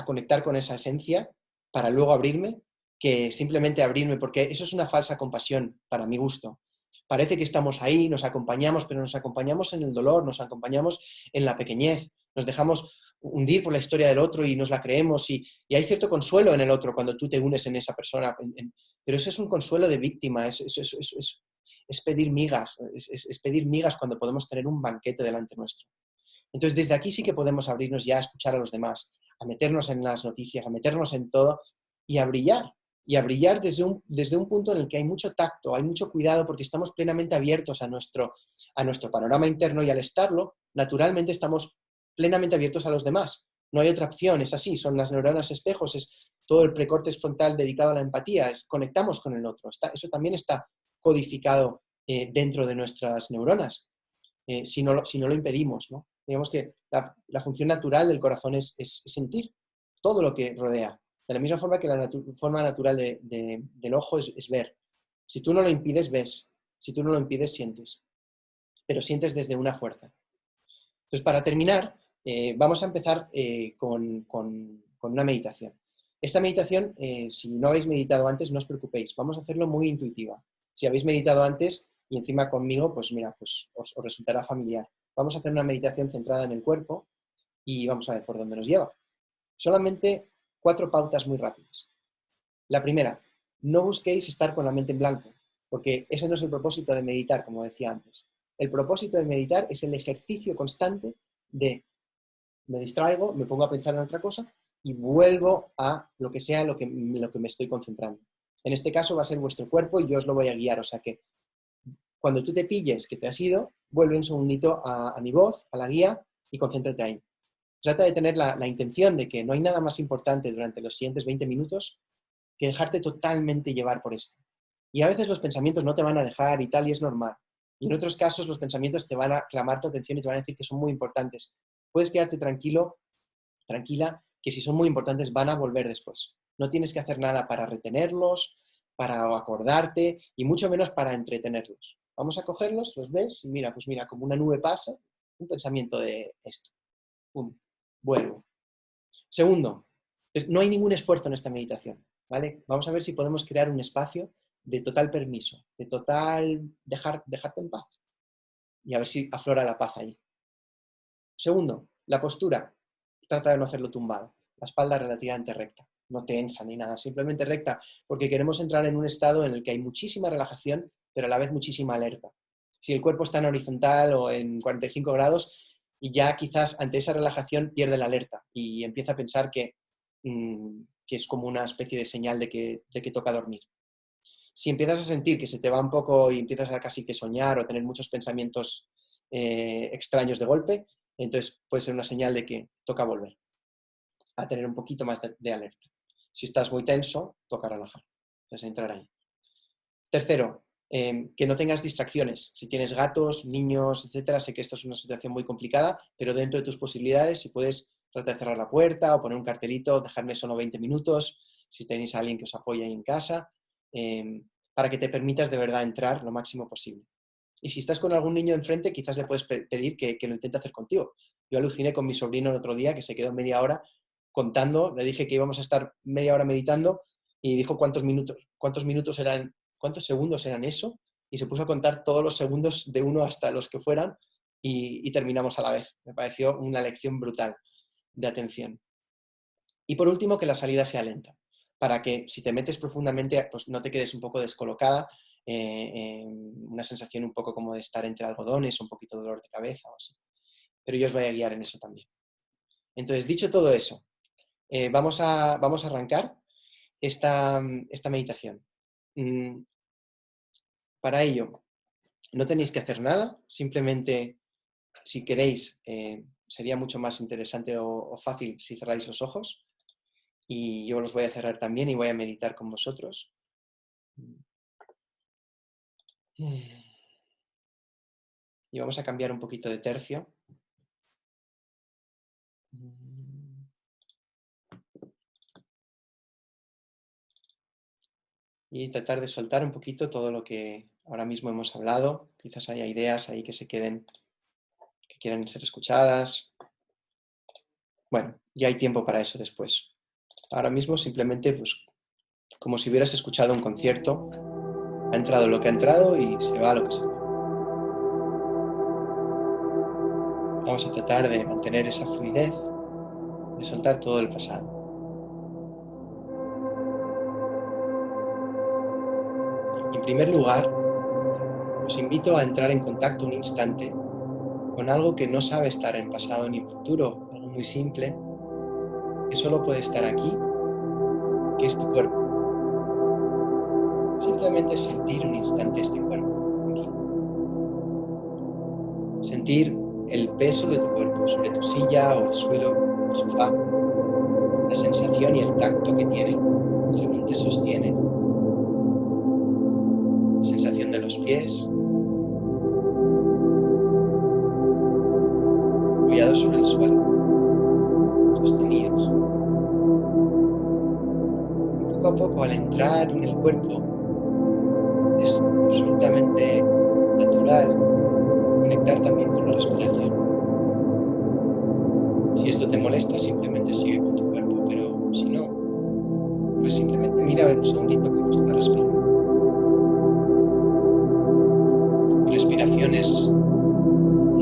conectar con esa esencia para luego abrirme, que simplemente abrirme, porque eso es una falsa compasión para mi gusto. Parece que estamos ahí, nos acompañamos, pero nos acompañamos en el dolor, nos acompañamos en la pequeñez, nos dejamos hundir por la historia del otro y nos la creemos y hay cierto consuelo en el otro cuando tú te unes en esa persona, pero eso es un consuelo de víctima, es pedir migas, es pedir migas cuando podemos tener un banquete delante nuestro. Entonces, desde aquí sí que podemos abrirnos ya a escuchar a los demás, a meternos en las noticias, a meternos en todo y a brillar desde un punto en el que hay mucho tacto, hay mucho cuidado, porque estamos plenamente abiertos a nuestro panorama interno y al estarlo, naturalmente estamos plenamente abiertos a los demás. No hay otra opción, es así, son las neuronas espejos, es todo el precórtex frontal dedicado a la empatía, conectamos con el otro. Eso también está codificado dentro de nuestras neuronas. Si no lo impedimos, ¿no? Digamos que la función natural del corazón es sentir todo lo que rodea. De la misma forma que la forma natural del ojo es ver. Si tú no lo impides, ves. Si tú no lo impides, sientes. Pero sientes desde una fuerza. Entonces, para terminar, vamos a empezar con una meditación. Esta meditación, si no habéis meditado antes, no os preocupéis. Vamos a hacerlo muy intuitiva. Si habéis meditado antes y encima conmigo, pues mira, pues os resultará familiar. Vamos a hacer una meditación centrada en el cuerpo y vamos a ver por dónde nos lleva. Solamente 4 pautas muy rápidas. La primera, no busquéis estar con la mente en blanco, porque ese no es el propósito de meditar, como decía antes. El propósito de meditar es el ejercicio constante de me distraigo, me pongo a pensar en otra cosa y vuelvo a lo que sea lo que me estoy concentrando. En este caso va a ser vuestro cuerpo y yo os lo voy a guiar, o sea que cuando tú te pilles que te has ido, vuelve un segundito a mi voz, a la guía y concéntrate ahí. Trata de tener la intención de que no hay nada más importante durante los siguientes 20 minutos que dejarte totalmente llevar por esto. Y a veces los pensamientos no te van a dejar y tal, y es normal. Y en otros casos los pensamientos te van a clamar tu atención y te van a decir que son muy importantes. Puedes quedarte tranquilo, tranquila, que si son muy importantes van a volver después. No tienes que hacer nada para retenerlos, para acordarte y mucho menos para entretenerlos. Vamos a cogerlos, los ves y mira, pues mira, como una nube pasa, un pensamiento de esto. Pum, vuelvo. Segundo, no hay ningún esfuerzo en esta meditación, ¿vale? Vamos a ver si podemos crear un espacio de total permiso, de total dejarte en paz y a ver si aflora la paz ahí. Segundo, la postura. Trata de no hacerlo tumbado, la espalda relativamente recta, no tensa ni nada, simplemente recta, porque queremos entrar en un estado en el que hay muchísima relajación, pero a la vez muchísima alerta. Si el cuerpo está en horizontal o en 45 grados, y ya quizás ante esa relajación pierde la alerta y empieza a pensar que es como una especie de señal de que toca dormir. Si empiezas a sentir que se te va un poco y empiezas a casi que soñar o tener muchos pensamientos extraños de golpe, entonces puede ser una señal de que toca volver a tener un poquito más de alerta. Si estás muy tenso, toca relajar. Entonces entrar ahí. Tercero, que no tengas distracciones. Si tienes gatos, niños, etcétera, sé que esta es una situación muy complicada, pero dentro de tus posibilidades, si puedes, trata de cerrar la puerta o poner un cartelito, dejarme solo 20 minutos, si tenéis a alguien que os apoye ahí en casa, para que te permitas de verdad entrar lo máximo posible. Y si estás con algún niño enfrente, quizás le puedes pedir que lo intente hacer contigo. Yo aluciné con mi sobrino el otro día, que se quedó media hora contando, le dije que íbamos a estar media hora meditando y dijo cuántos segundos eran eso, y se puso a contar todos los segundos de uno hasta los que fueran y terminamos a la vez. Me pareció una lección brutal de atención. Y por último, que la salida sea lenta, para que si te metes profundamente, pues no te quedes un poco descolocada, una sensación un poco como de estar entre algodones, un poquito de dolor de cabeza o así. Pero yo os voy a guiar en eso también. Entonces, dicho todo eso, vamos a arrancar esta meditación. Para ello, no tenéis que hacer nada, simplemente, si queréis, sería mucho más interesante o fácil si cerráis los ojos. Y yo los voy a cerrar también y voy a meditar con vosotros. Y vamos a cambiar un poquito de tercio. Y tratar de soltar un poquito todo lo que ahora mismo hemos hablado. Quizás haya ideas ahí que se queden, que quieran ser escuchadas. Bueno, ya hay tiempo para eso después. Ahora mismo simplemente, pues, como si hubieras escuchado un concierto, ha entrado lo que ha entrado y se va lo que se va. Vamos a tratar de mantener esa fluidez, de soltar todo el pasado. En primer lugar, os invito a entrar en contacto un instante con algo que no sabe estar en pasado ni en futuro, algo muy simple, que solo puede estar aquí, que es tu cuerpo. Simplemente sentir un instante este cuerpo, aquí. Sentir el peso de tu cuerpo sobre tu silla o el suelo, el sofá, la sensación y el tacto que tiene según te sostiene, la sensación de los pies, apoyados sobre el suelo, sostenidos. Y poco a poco, al entrar en el cuerpo, es absolutamente natural conectar también con la respiración. Si esto te molesta, simplemente sigue con tu cuerpo, pero si no, pues simplemente mira a ver un segundito cómo está respirando. ¿Mi respiración es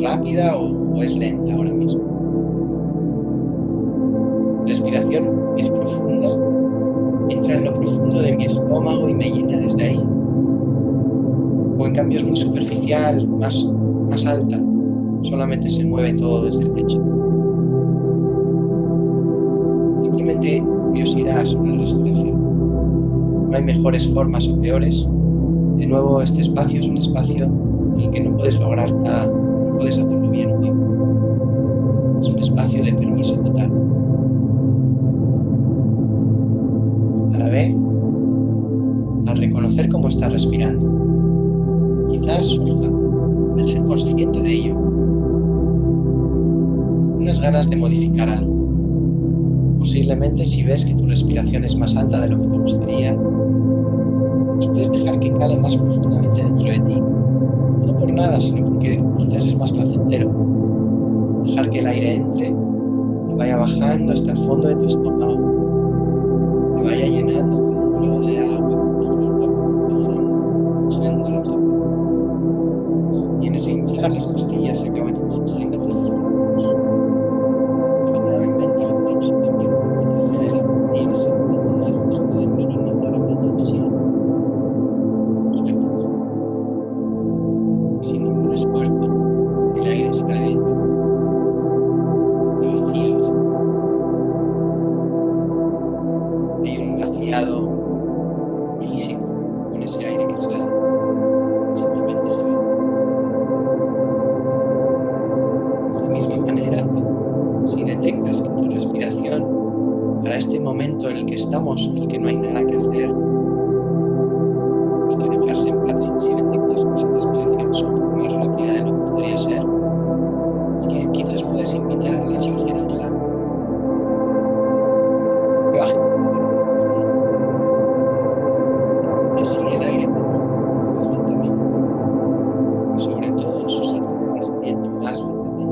rápida o es lenta ahora mismo? ¿Mi respiración es profunda? ¿Entra en lo profundo de mi estómago y me llena desde ahí? ¿O en cambio es muy superficial, más alta? Solamente se mueve todo desde el pecho. Simplemente curiosidad sobre la respiración. No hay mejores formas o peores. De nuevo, este espacio es un espacio en el que no puedes lograr nada, no puedes hacerlo bien o mal. Es un espacio de permiso total. A la vez, al reconocer cómo estás respirando, quizás surja, al ser consciente de ello, unas ganas de modificar algo. Posiblemente si ves que tu respiración es más alta de lo que te gustaría, pues puedes dejar que cale más profundamente dentro de ti. No por nada, sino porque quizás es más placentero. Dejar que el aire entre y vaya bajando hasta el fondo de tu estómago, te vaya llenando como un globo de agua, poquito a poco, llenando la boca. Y en ese hinchar las costillas se acaban hinchando hacia los lados. Finalmente el pecho también un poquito hacia adelante y en ese momento de ajuste de mínima tensión, sueltas. Sin ningún esfuerzo, el aire sale de ti. Te vacías. Hay un vaciado físico con ese aire que sale. Simplemente se va. De la misma manera, si detectas que tu respiración para este momento en el que estamos, en el que no hay nada que hacer, es que dejarse en paz. Si detectas que esa respiración es un poco más rápida de lo que podría ser, es que quizás puedes invitarla, sugerirla, que baje y así el aire más lentamente, y sobre todo en su salida descendiendo más lentamente.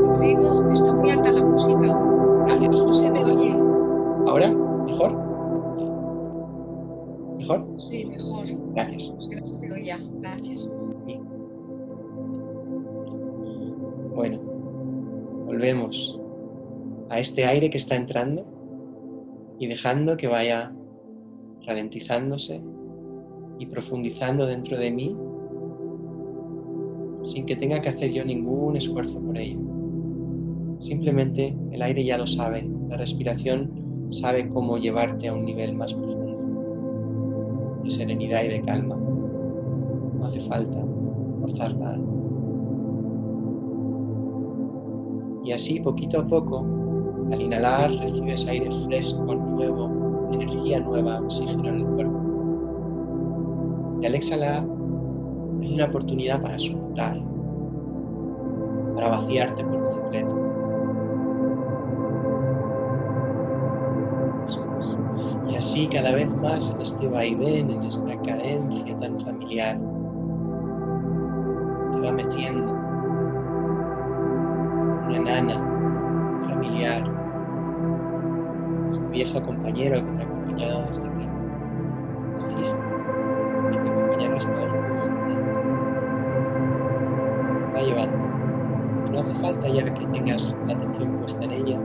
Rodrigo, está muy alta la música. Gracias. No se te oye. ¿Ahora? ¿Mejor? ¿Mejor? Sí, mejor. Gracias. Es que no se te oía. Gracias. Bien. Bueno, volvemos a este aire que está entrando y dejando que vaya ralentizándose y profundizando dentro de mí sin que tenga que hacer yo ningún esfuerzo por ello. Simplemente el aire ya lo sabe, la respiración sabe cómo llevarte a un nivel más profundo de serenidad y de calma. No hace falta forzar nada. Y así, poquito a poco, al inhalar recibes aire fresco, nuevo, energía nueva, oxígeno en el cuerpo. Y al exhalar, hay una oportunidad para soltar, para vaciarte por completo. Y así cada vez más en este vaivén, en esta cadencia tan familiar, te va metiendo una enana familiar, este viejo compañero que te ha acompañado desde que naciste y te acompañará hasta el último momento. Va llevando. Y no hace falta ya que tengas la atención puesta en ella.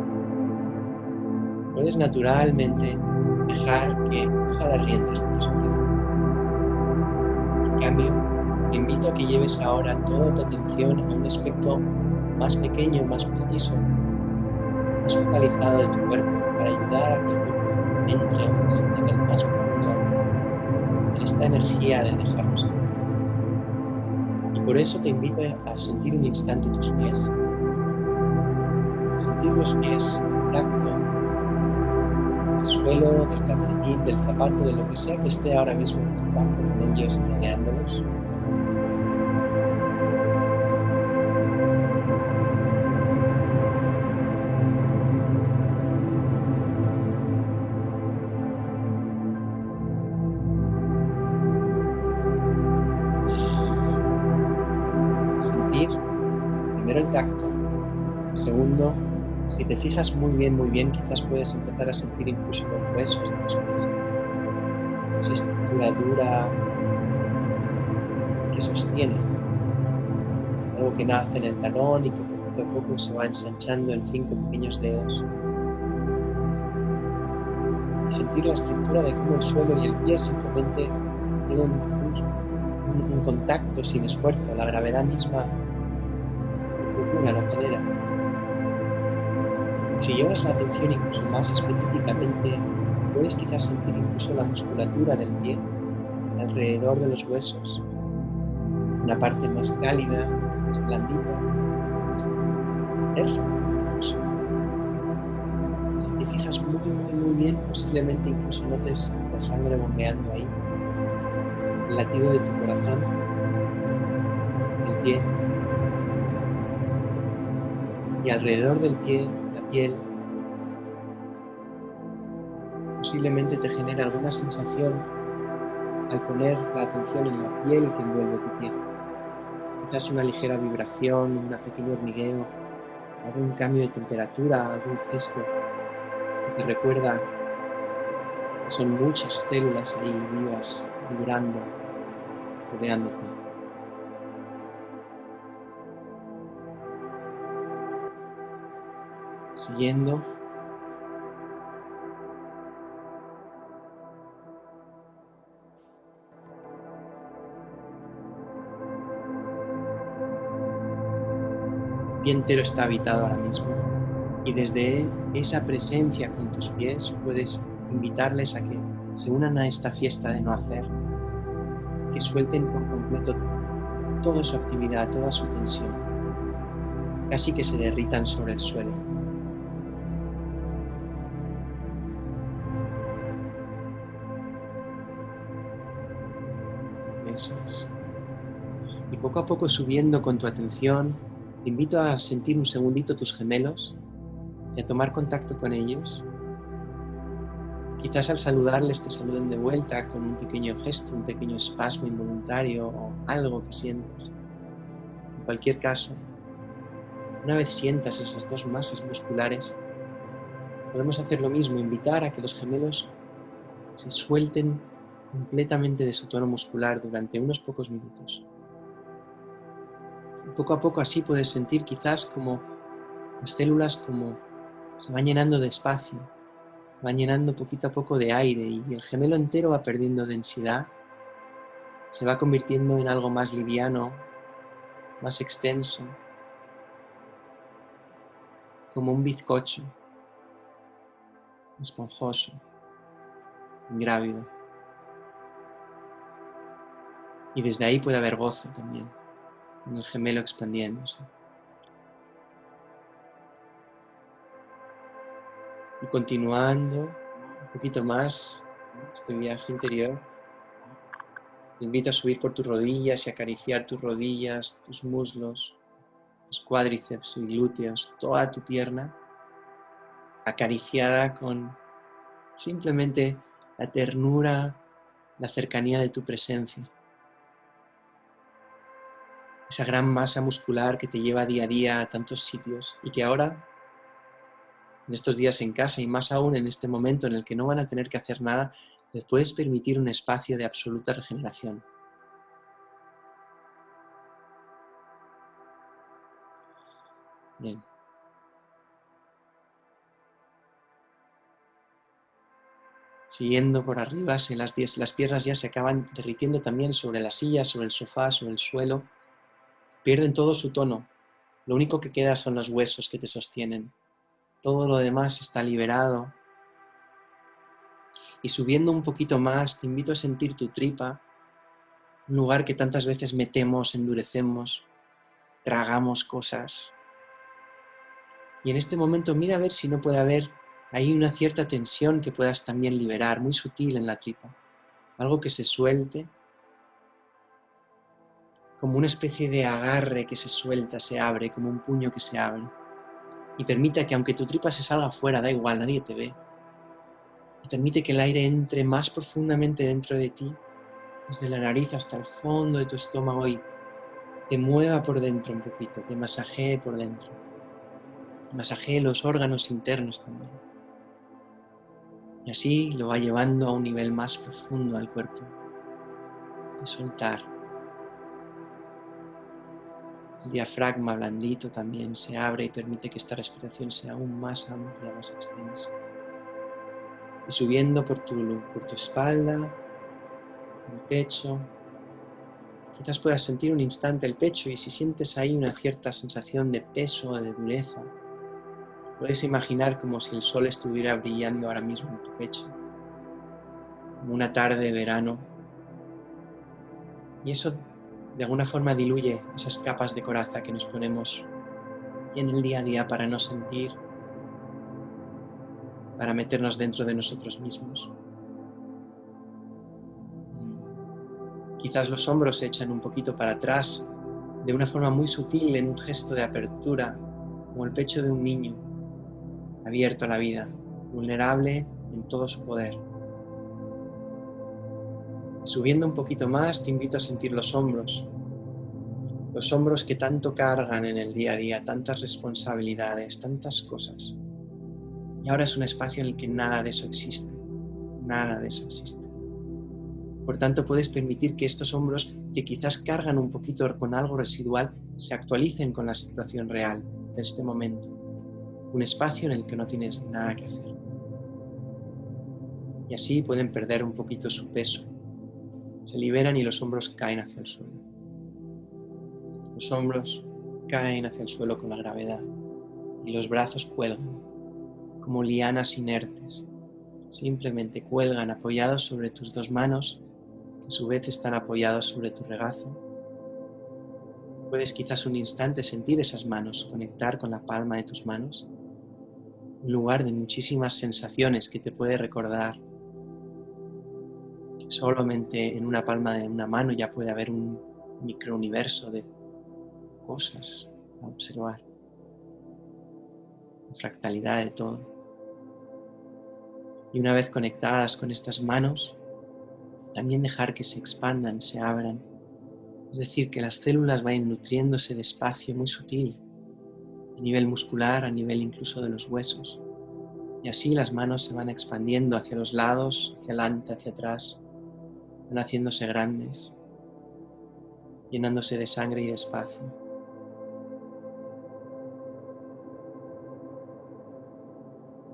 Puedes naturalmente dejar que coja las riendas de tu respiración. En cambio, te invito a que lleves ahora toda tu atención a un aspecto más pequeño, más preciso, más focalizado de tu cuerpo para ayudar a que el cuerpo entre a un nivel más profundo en esta energía de dejarnos entrar. Y por eso te invito a sentir un instante tus pies. Sentir los pies en tacto, el suelo, del calcetín, del zapato, de lo que sea que esté ahora mismo en contacto con ellos y rodeándolos. Sentir primero el tacto. Segundo, si te fijas muy bien, quizás puedes empezar a sentir incluso los huesos de los pies. Esa estructura dura que sostiene. Algo que nace en el talón y que poquito a poco se va ensanchando en 5 pequeños dedos. Y sentir la estructura de cómo el suelo y el pie simplemente tienen un contacto sin esfuerzo. La gravedad misma lo genera. Si llevas la atención incluso más específicamente, puedes quizás sentir incluso la musculatura del pie alrededor de los huesos. Una parte más cálida, más blandita, más tersa incluso. Si te fijas muy bien, posiblemente incluso notes la sangre bombeando ahí, el latido de tu corazón, el pie. Y alrededor del pie, la piel, posiblemente te genera alguna sensación al poner la atención en la piel que envuelve tu pie. Quizás una ligera vibración, un pequeño hormigueo, algún cambio de temperatura, algún gesto que te recuerda que son muchas células ahí vivas, vibrando, rodeándote. Siguiendo, el pie entero está habitado ahora mismo y desde esa presencia con tus pies puedes invitarles a que se unan a esta fiesta de no hacer, que suelten por completo toda su actividad, toda su tensión, casi que se derritan sobre el suelo. Eso es. Y poco a poco subiendo con tu atención, te invito a sentir un segundito tus gemelos y a tomar contacto con ellos. Quizás al saludarles te saluden de vuelta con un pequeño gesto, un pequeño espasmo involuntario o algo que sientas. En cualquier caso, una vez sientas esas dos masas musculares, podemos hacer lo mismo, invitar a que los gemelos se suelten completamente de su tono muscular durante unos pocos minutos. Y poco a poco así puedes sentir quizás como las células como se van llenando de espacio, van llenando poquito a poco de aire y el gemelo entero va perdiendo densidad, se va convirtiendo en algo más liviano, más extenso, como un bizcocho, esponjoso, ingrávido. Y desde ahí puede haber gozo también, en el gemelo expandiéndose. Y continuando un poquito más este viaje interior, Te invito a subir por tus rodillas y acariciar tus rodillas, tus muslos, tus cuádriceps y glúteos, toda tu pierna, acariciada con simplemente la ternura, la cercanía de tu presencia. Esa gran masa muscular que te lleva día a día a tantos sitios y que ahora, en estos días en casa y más aún en este momento en el que no van a tener que hacer nada, les puedes permitir un espacio de absoluta regeneración. Bien. Siguiendo por arriba, las piernas ya se acaban derritiendo también sobre la silla, sobre el sofá, sobre el suelo. Pierden todo su tono. Lo único que queda son los huesos que te sostienen. Todo lo demás está liberado. Y subiendo un poquito más, te invito a sentir tu tripa, un lugar que tantas veces metemos, endurecemos, tragamos cosas. Y en este momento mira a ver si no puede haber ahí una cierta tensión que puedas también liberar, muy sutil en la tripa. Algo que se suelte, como una especie de agarre que se suelta, se abre, como un puño que se abre. Y permita que aunque tu tripa se salga fuera, da igual, nadie te ve. Y permite que el aire entre más profundamente dentro de ti, desde la nariz hasta el fondo de tu estómago y te mueva por dentro un poquito, te masajee por dentro. Masajee los órganos internos también. Y así lo va llevando a un nivel más profundo al cuerpo. De soltar. El diafragma blandito también se abre y permite que esta respiración sea aún más amplia, más extensa. Y subiendo por tu espalda, el pecho. Quizás puedas sentir un instante el pecho y si sientes ahí una cierta sensación de peso o de dureza, puedes imaginar como si el sol estuviera brillando ahora mismo en tu pecho, como una tarde de verano. Y eso de alguna forma diluye esas capas de coraza que nos ponemos en el día a día para no sentir, para meternos dentro de nosotros mismos. Quizás los hombros se echan un poquito para atrás, de una forma muy sutil, en un gesto de apertura, como el pecho de un niño, abierto a la vida, vulnerable en todo su poder. Subiendo un poquito más, te invito a sentir los hombros que tanto cargan en el día a día, tantas responsabilidades, tantas cosas. Y ahora es un espacio en el que nada de eso existe, nada de eso existe. Por tanto, puedes permitir que estos hombros, que quizás cargan un poquito con algo residual, se actualicen con la situación real de este momento. Un espacio en el que no tienes nada que hacer. Y así pueden perder un poquito su peso. Se liberan y los hombros caen hacia el suelo. Los hombros caen hacia el suelo con la gravedad y los brazos cuelgan como lianas inertes. Simplemente cuelgan apoyados sobre tus dos manos, que a su vez están apoyados sobre tu regazo. Puedes quizás un instante sentir esas manos, conectar con la palma de tus manos. Un lugar de muchísimas sensaciones que te puede recordar que solamente en una palma de una mano ya puede haber un microuniverso de cosas a observar. La fractalidad de todo. Y una vez conectadas con estas manos, también dejar que se expandan, se abran. Es decir, que las células vayan nutriéndose de espacio muy sutil, a nivel muscular, a nivel incluso de los huesos. Y así las manos se van expandiendo hacia los lados, hacia adelante, hacia atrás. Van haciéndose grandes, llenándose de sangre y de espacio.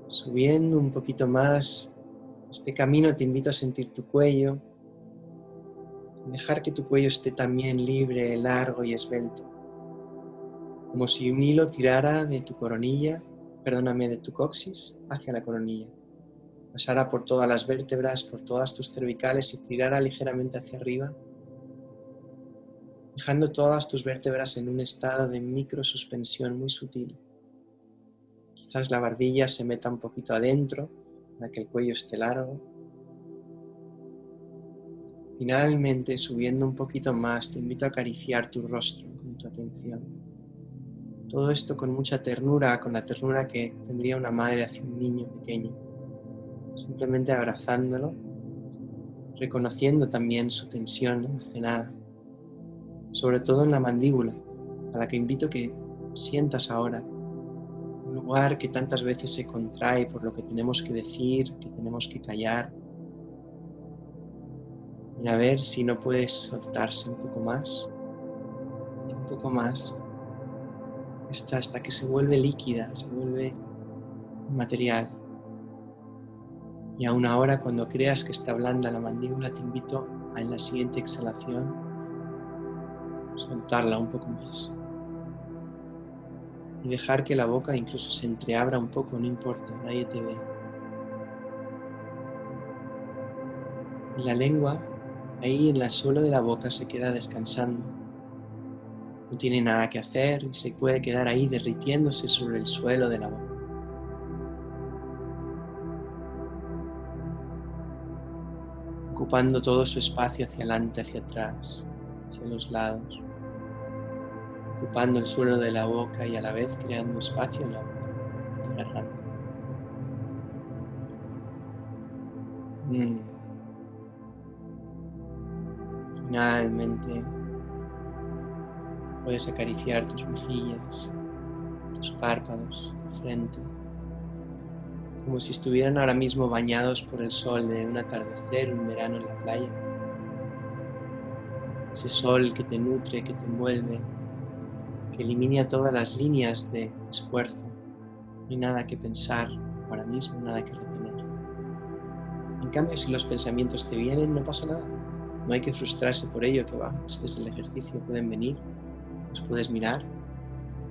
Subiendo un poquito más este camino, te invito a sentir tu cuello. Dejar que tu cuello esté también libre, largo y esbelto. Como si un hilo tirara de tu coronilla, de tu coxis hacia la coronilla. Pasara por todas las vértebras, por todas tus cervicales y tirara ligeramente hacia arriba, dejando todas tus vértebras en un estado de microsuspensión muy sutil. Quizás la barbilla se meta un poquito adentro para que el cuello esté largo. Finalmente, subiendo un poquito más, te invito a acariciar tu rostro con tu atención. Todo esto con mucha ternura, con la ternura que tendría una madre hacia un niño pequeño. Simplemente abrazándolo, reconociendo también su tensión almacenada, sobre todo en la mandíbula, a la que invito que sientas ahora, un lugar que tantas veces se contrae por lo que tenemos que decir, que tenemos que callar. Y a ver si no puedes soltarse un poco más, y un poco más, hasta que se vuelve líquida, se vuelve material. Y aún ahora, cuando creas que está blanda la mandíbula, te invito a en la siguiente exhalación soltarla un poco más. Y dejar que la boca incluso se entreabra un poco, no importa, nadie te ve. Y la lengua, ahí en el suelo de la boca, se queda descansando. No tiene nada que hacer y se puede quedar ahí derritiéndose sobre el suelo de la boca. Ocupando todo su espacio hacia adelante, hacia atrás, hacia los lados. Ocupando el suelo de la boca y a la vez creando espacio en la boca, en la garganta. Finalmente, puedes acariciar tus mejillas, tus párpados, tu frente, como si estuvieran ahora mismo bañados por el sol de un atardecer, un verano en la playa. Ese sol que te nutre, que te envuelve, que elimina todas las líneas de esfuerzo. No hay nada que pensar ahora mismo, nada que retener. En cambio, si los pensamientos te vienen, no pasa nada. No hay que frustrarse por ello, que va, este es el ejercicio, pueden venir, los puedes mirar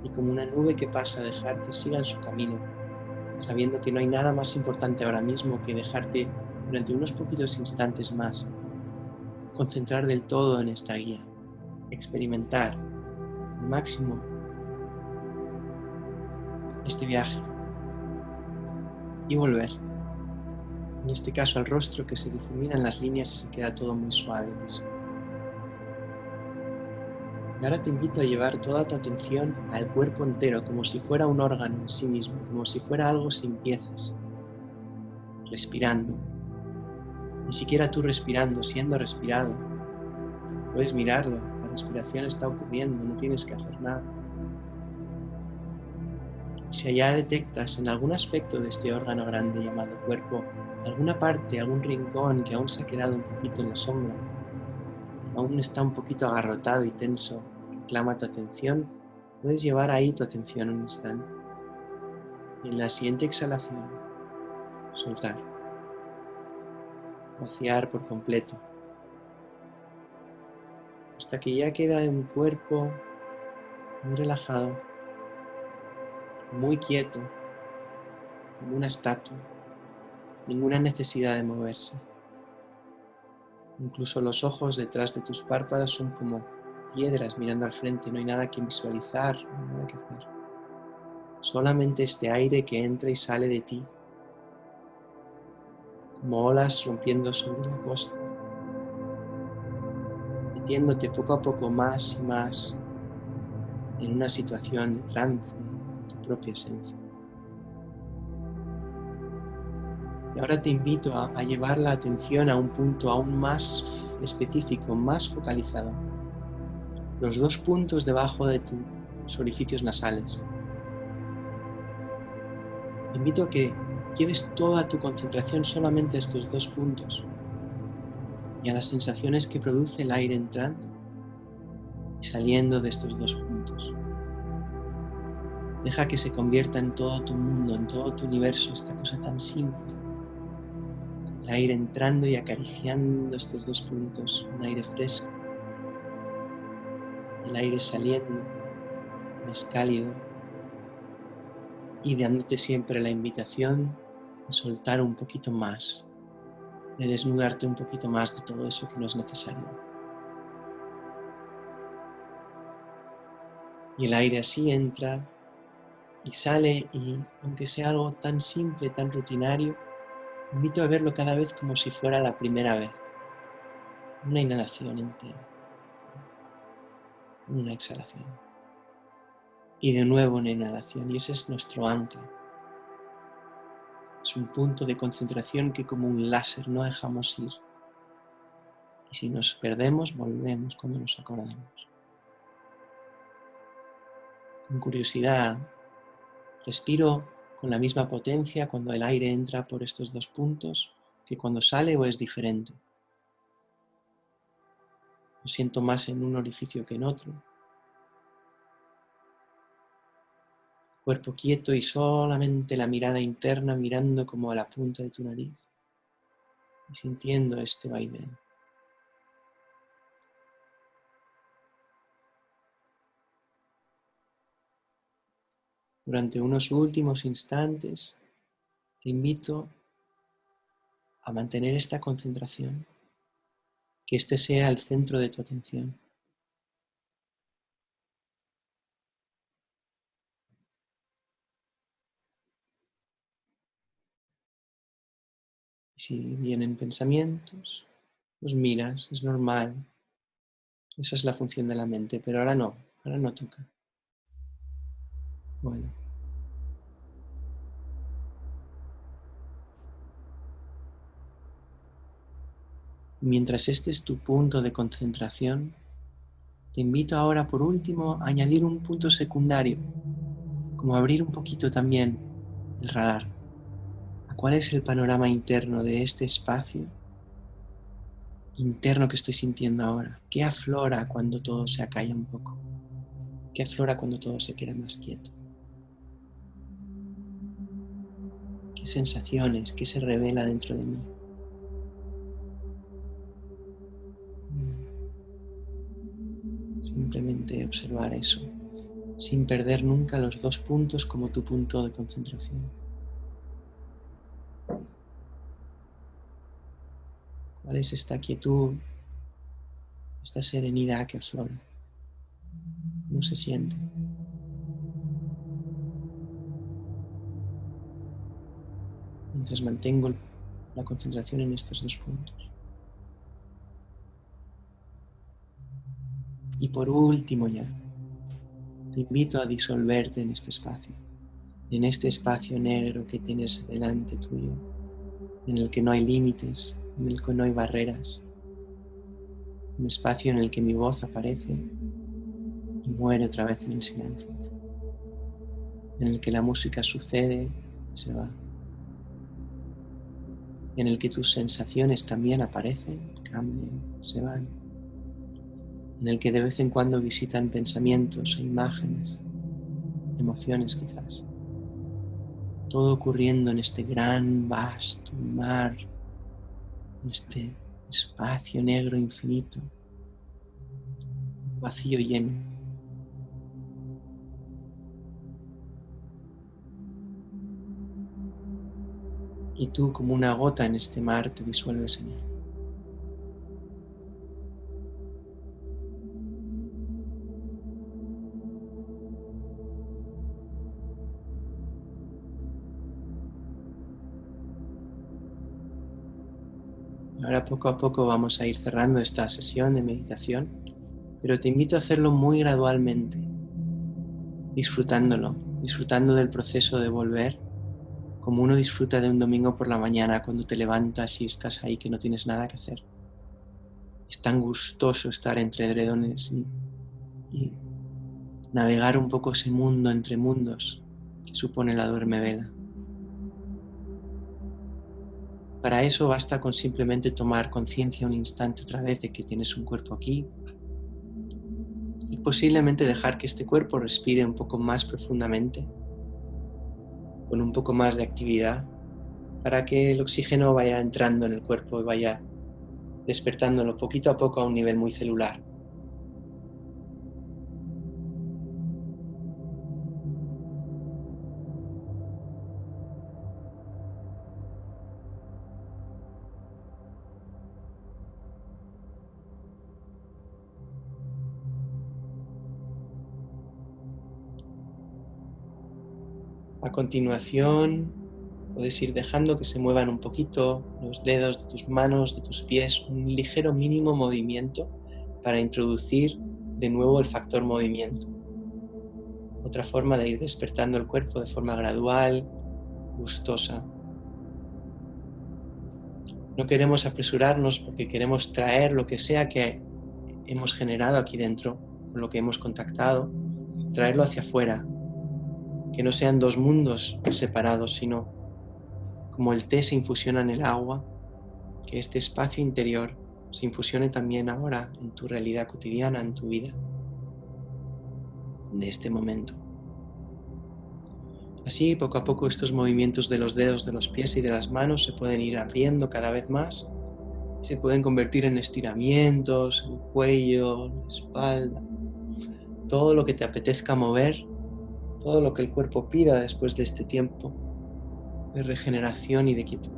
y como una nube que pasa, dejar que sigan su camino, sabiendo que no hay nada más importante ahora mismo que dejarte durante unos poquitos instantes más, concentrar del todo en esta guía, experimentar al máximo este viaje y volver. En este caso al rostro, que se difuminan las líneas y se queda todo muy suave. Y ahora te invito a llevar toda tu atención al cuerpo entero, como si fuera un órgano en sí mismo, como si fuera algo sin piezas, respirando. Ni siquiera tú respirando, siendo respirado. Puedes mirarlo, la respiración está ocurriendo, no tienes que hacer nada. Si allá detectas en algún aspecto de este órgano grande llamado cuerpo, alguna parte, algún rincón que aún se ha quedado un poquito en la sombra, aún está un poquito agarrotado y tenso, que clama tu atención, puedes llevar ahí tu atención un instante. Y en la siguiente exhalación, soltar, vaciar por completo, hasta que ya queda un cuerpo muy relajado, muy quieto, como una estatua, ninguna necesidad de moverse. Incluso los ojos detrás de tus párpados son como piedras mirando al frente, no hay nada que visualizar, no hay nada que hacer. Solamente este aire que entra y sale de ti, como olas rompiendo sobre la costa, metiéndote poco a poco más y más en una situación de trance de tu propia esencia. Y ahora te invito a llevar la atención a un punto aún más específico, más focalizado. Los dos puntos debajo de tus orificios nasales. Te invito a que lleves toda tu concentración solamente a estos dos puntos y a las sensaciones que produce el aire entrando y saliendo de estos dos puntos. Deja que se convierta en todo tu mundo, en todo tu universo, esta cosa tan simple. El aire entrando y acariciando estos dos puntos, un aire fresco. El aire saliendo, más cálido, y dándote siempre la invitación de soltar un poquito más, de desnudarte un poquito más de todo eso que no es necesario. Y el aire así entra y sale, y aunque sea algo tan simple, tan rutinario, invito a verlo cada vez como si fuera la primera vez. Una inhalación entera, una exhalación. Y de nuevo una inhalación, y ese es nuestro ancla. Es un punto de concentración que como un láser no dejamos ir. Y si nos perdemos, volvemos cuando nos acordamos. Con curiosidad, respiro con la misma potencia cuando el aire entra por estos dos puntos que cuando sale, o es diferente. Lo siento más en un orificio que en otro. Cuerpo quieto y solamente la mirada interna mirando como a la punta de tu nariz y sintiendo este vaivén. Durante unos últimos instantes te invito a mantener esta concentración, que este sea el centro de tu atención. Y si vienen pensamientos, los miras, es normal. Esa es la función de la mente, pero ahora no toca. Bueno, mientras este es tu punto de concentración, te invito ahora por último a añadir un punto secundario, como abrir un poquito también el radar. ¿A cuál es el panorama interno de este espacio interno que estoy sintiendo ahora? ¿Qué aflora cuando todo se acalla un poco? ¿Qué aflora cuando todo se queda más quieto? ¿Qué sensaciones? ¿Qué se revela dentro de mí? Simplemente observar eso, sin perder nunca los dos puntos como tu punto de concentración. ¿Cuál es esta quietud, esta serenidad que aflora? ¿Cómo se siente? Mientras mantengo la concentración en estos dos puntos. Y por último ya, te invito a disolverte en este espacio negro que tienes delante tuyo, en el que no hay límites, en el que no hay barreras, un espacio en el que mi voz aparece y muere otra vez en el silencio, en el que la música sucede y se va, en el que tus sensaciones también aparecen, cambian, se van, en el que de vez en cuando visitan pensamientos e imágenes, emociones quizás. Todo ocurriendo en este gran, vasto mar, en este espacio negro infinito, vacío lleno. Y tú, como una gota en este mar, te disuelves en él. Ahora poco a poco vamos a ir cerrando esta sesión de meditación, pero te invito a hacerlo muy gradualmente, disfrutando del proceso de volver, como uno disfruta de un domingo por la mañana cuando te levantas y estás ahí que no tienes nada que hacer. Es tan gustoso estar entre edredones y navegar un poco ese mundo entre mundos que supone la duermevela. Para eso basta con simplemente tomar conciencia un instante otra vez de que tienes un cuerpo aquí y posiblemente dejar que este cuerpo respire un poco más profundamente, con un poco más de actividad, para que el oxígeno vaya entrando en el cuerpo y vaya despertándolo poquito a poco a un nivel muy celular. A continuación, Puedes ir dejando que se muevan un poquito los dedos de tus manos, de tus pies, un ligero mínimo movimiento para introducir de nuevo el factor movimiento. Otra forma de ir despertando el cuerpo de forma gradual, gustosa. No queremos apresurarnos porque queremos traer lo que sea que hemos generado aquí dentro, con lo que hemos contactado, traerlo hacia afuera. Que no sean dos mundos separados, sino como el té se infusiona en el agua, que este espacio interior se infusione también ahora en tu realidad cotidiana, en tu vida, de este momento. Así, poco a poco, estos movimientos de los dedos de los pies y de las manos se pueden ir abriendo cada vez más, se pueden convertir en estiramientos, el cuello, la espalda, todo lo que te apetezca mover, todo lo que el cuerpo pida después de este tiempo de regeneración y de quietud.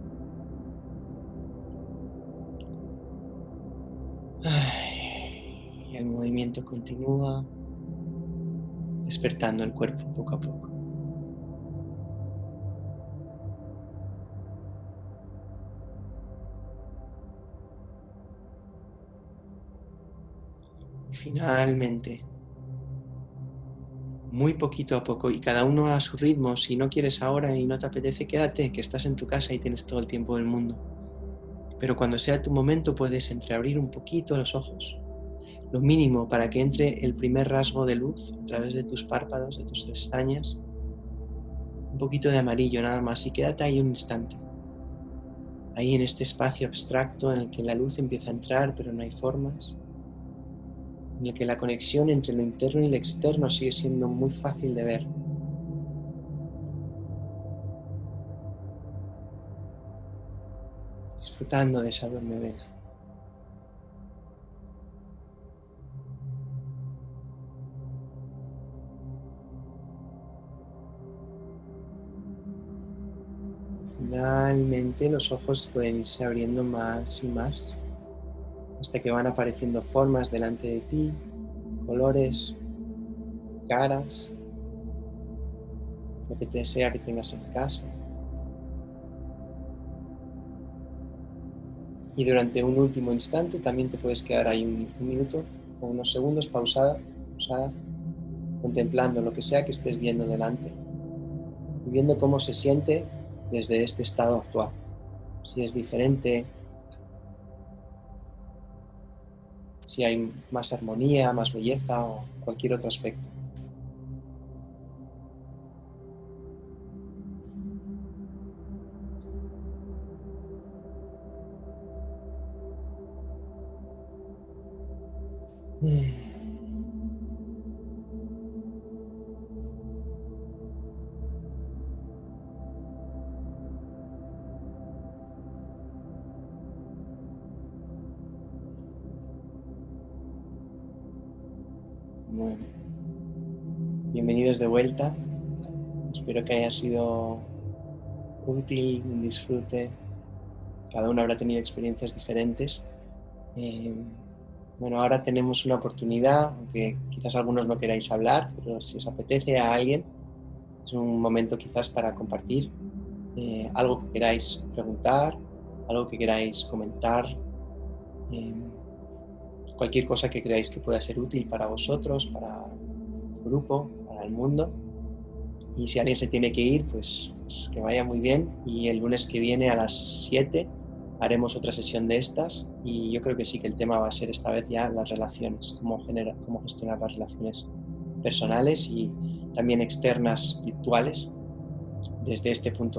Y el movimiento continúa, despertando el cuerpo poco a poco. Y finalmente, muy poquito a poco, y cada uno a su ritmo, si no quieres ahora y no te apetece, quédate, que estás en tu casa y tienes todo el tiempo del mundo. Pero cuando sea tu momento puedes entreabrir un poquito los ojos, lo mínimo para que entre el primer rasgo de luz a través de tus párpados, de tus pestañas, un poquito de amarillo nada más, y quédate ahí un instante, ahí en este espacio abstracto en el que la luz empieza a entrar pero no hay formas, en el que la conexión entre lo interno y lo externo sigue siendo muy fácil de ver. Disfrutando de esa duerme vela. Finalmente los ojos pueden irse abriendo más y más hasta que van apareciendo formas delante de ti, colores, caras, lo que te sea que tengas en casa. Y durante un último instante también te puedes quedar ahí un minuto o unos segundos pausada, contemplando lo que sea que estés viendo delante y viendo cómo se siente desde este estado actual. Si es diferente, si hay más armonía, más belleza o cualquier otro aspecto. Muy bien. Bienvenidos de vuelta. Espero que haya sido útil, un disfrute. Cada uno habrá tenido experiencias diferentes. Bueno, ahora tenemos una oportunidad, aunque quizás algunos no queráis hablar, pero si os apetece a alguien, es un momento quizás para compartir algo que queráis preguntar, algo que queráis comentar, cualquier cosa que creáis que pueda ser útil para vosotros, para el grupo, para el mundo. Y si alguien se tiene que ir, pues que vaya muy bien. Y el lunes que viene a las 7 haremos otra sesión de estas. Y yo creo que sí que el tema va a ser esta vez ya las relaciones, cómo gestionar las relaciones personales y también externas, virtuales, desde este punto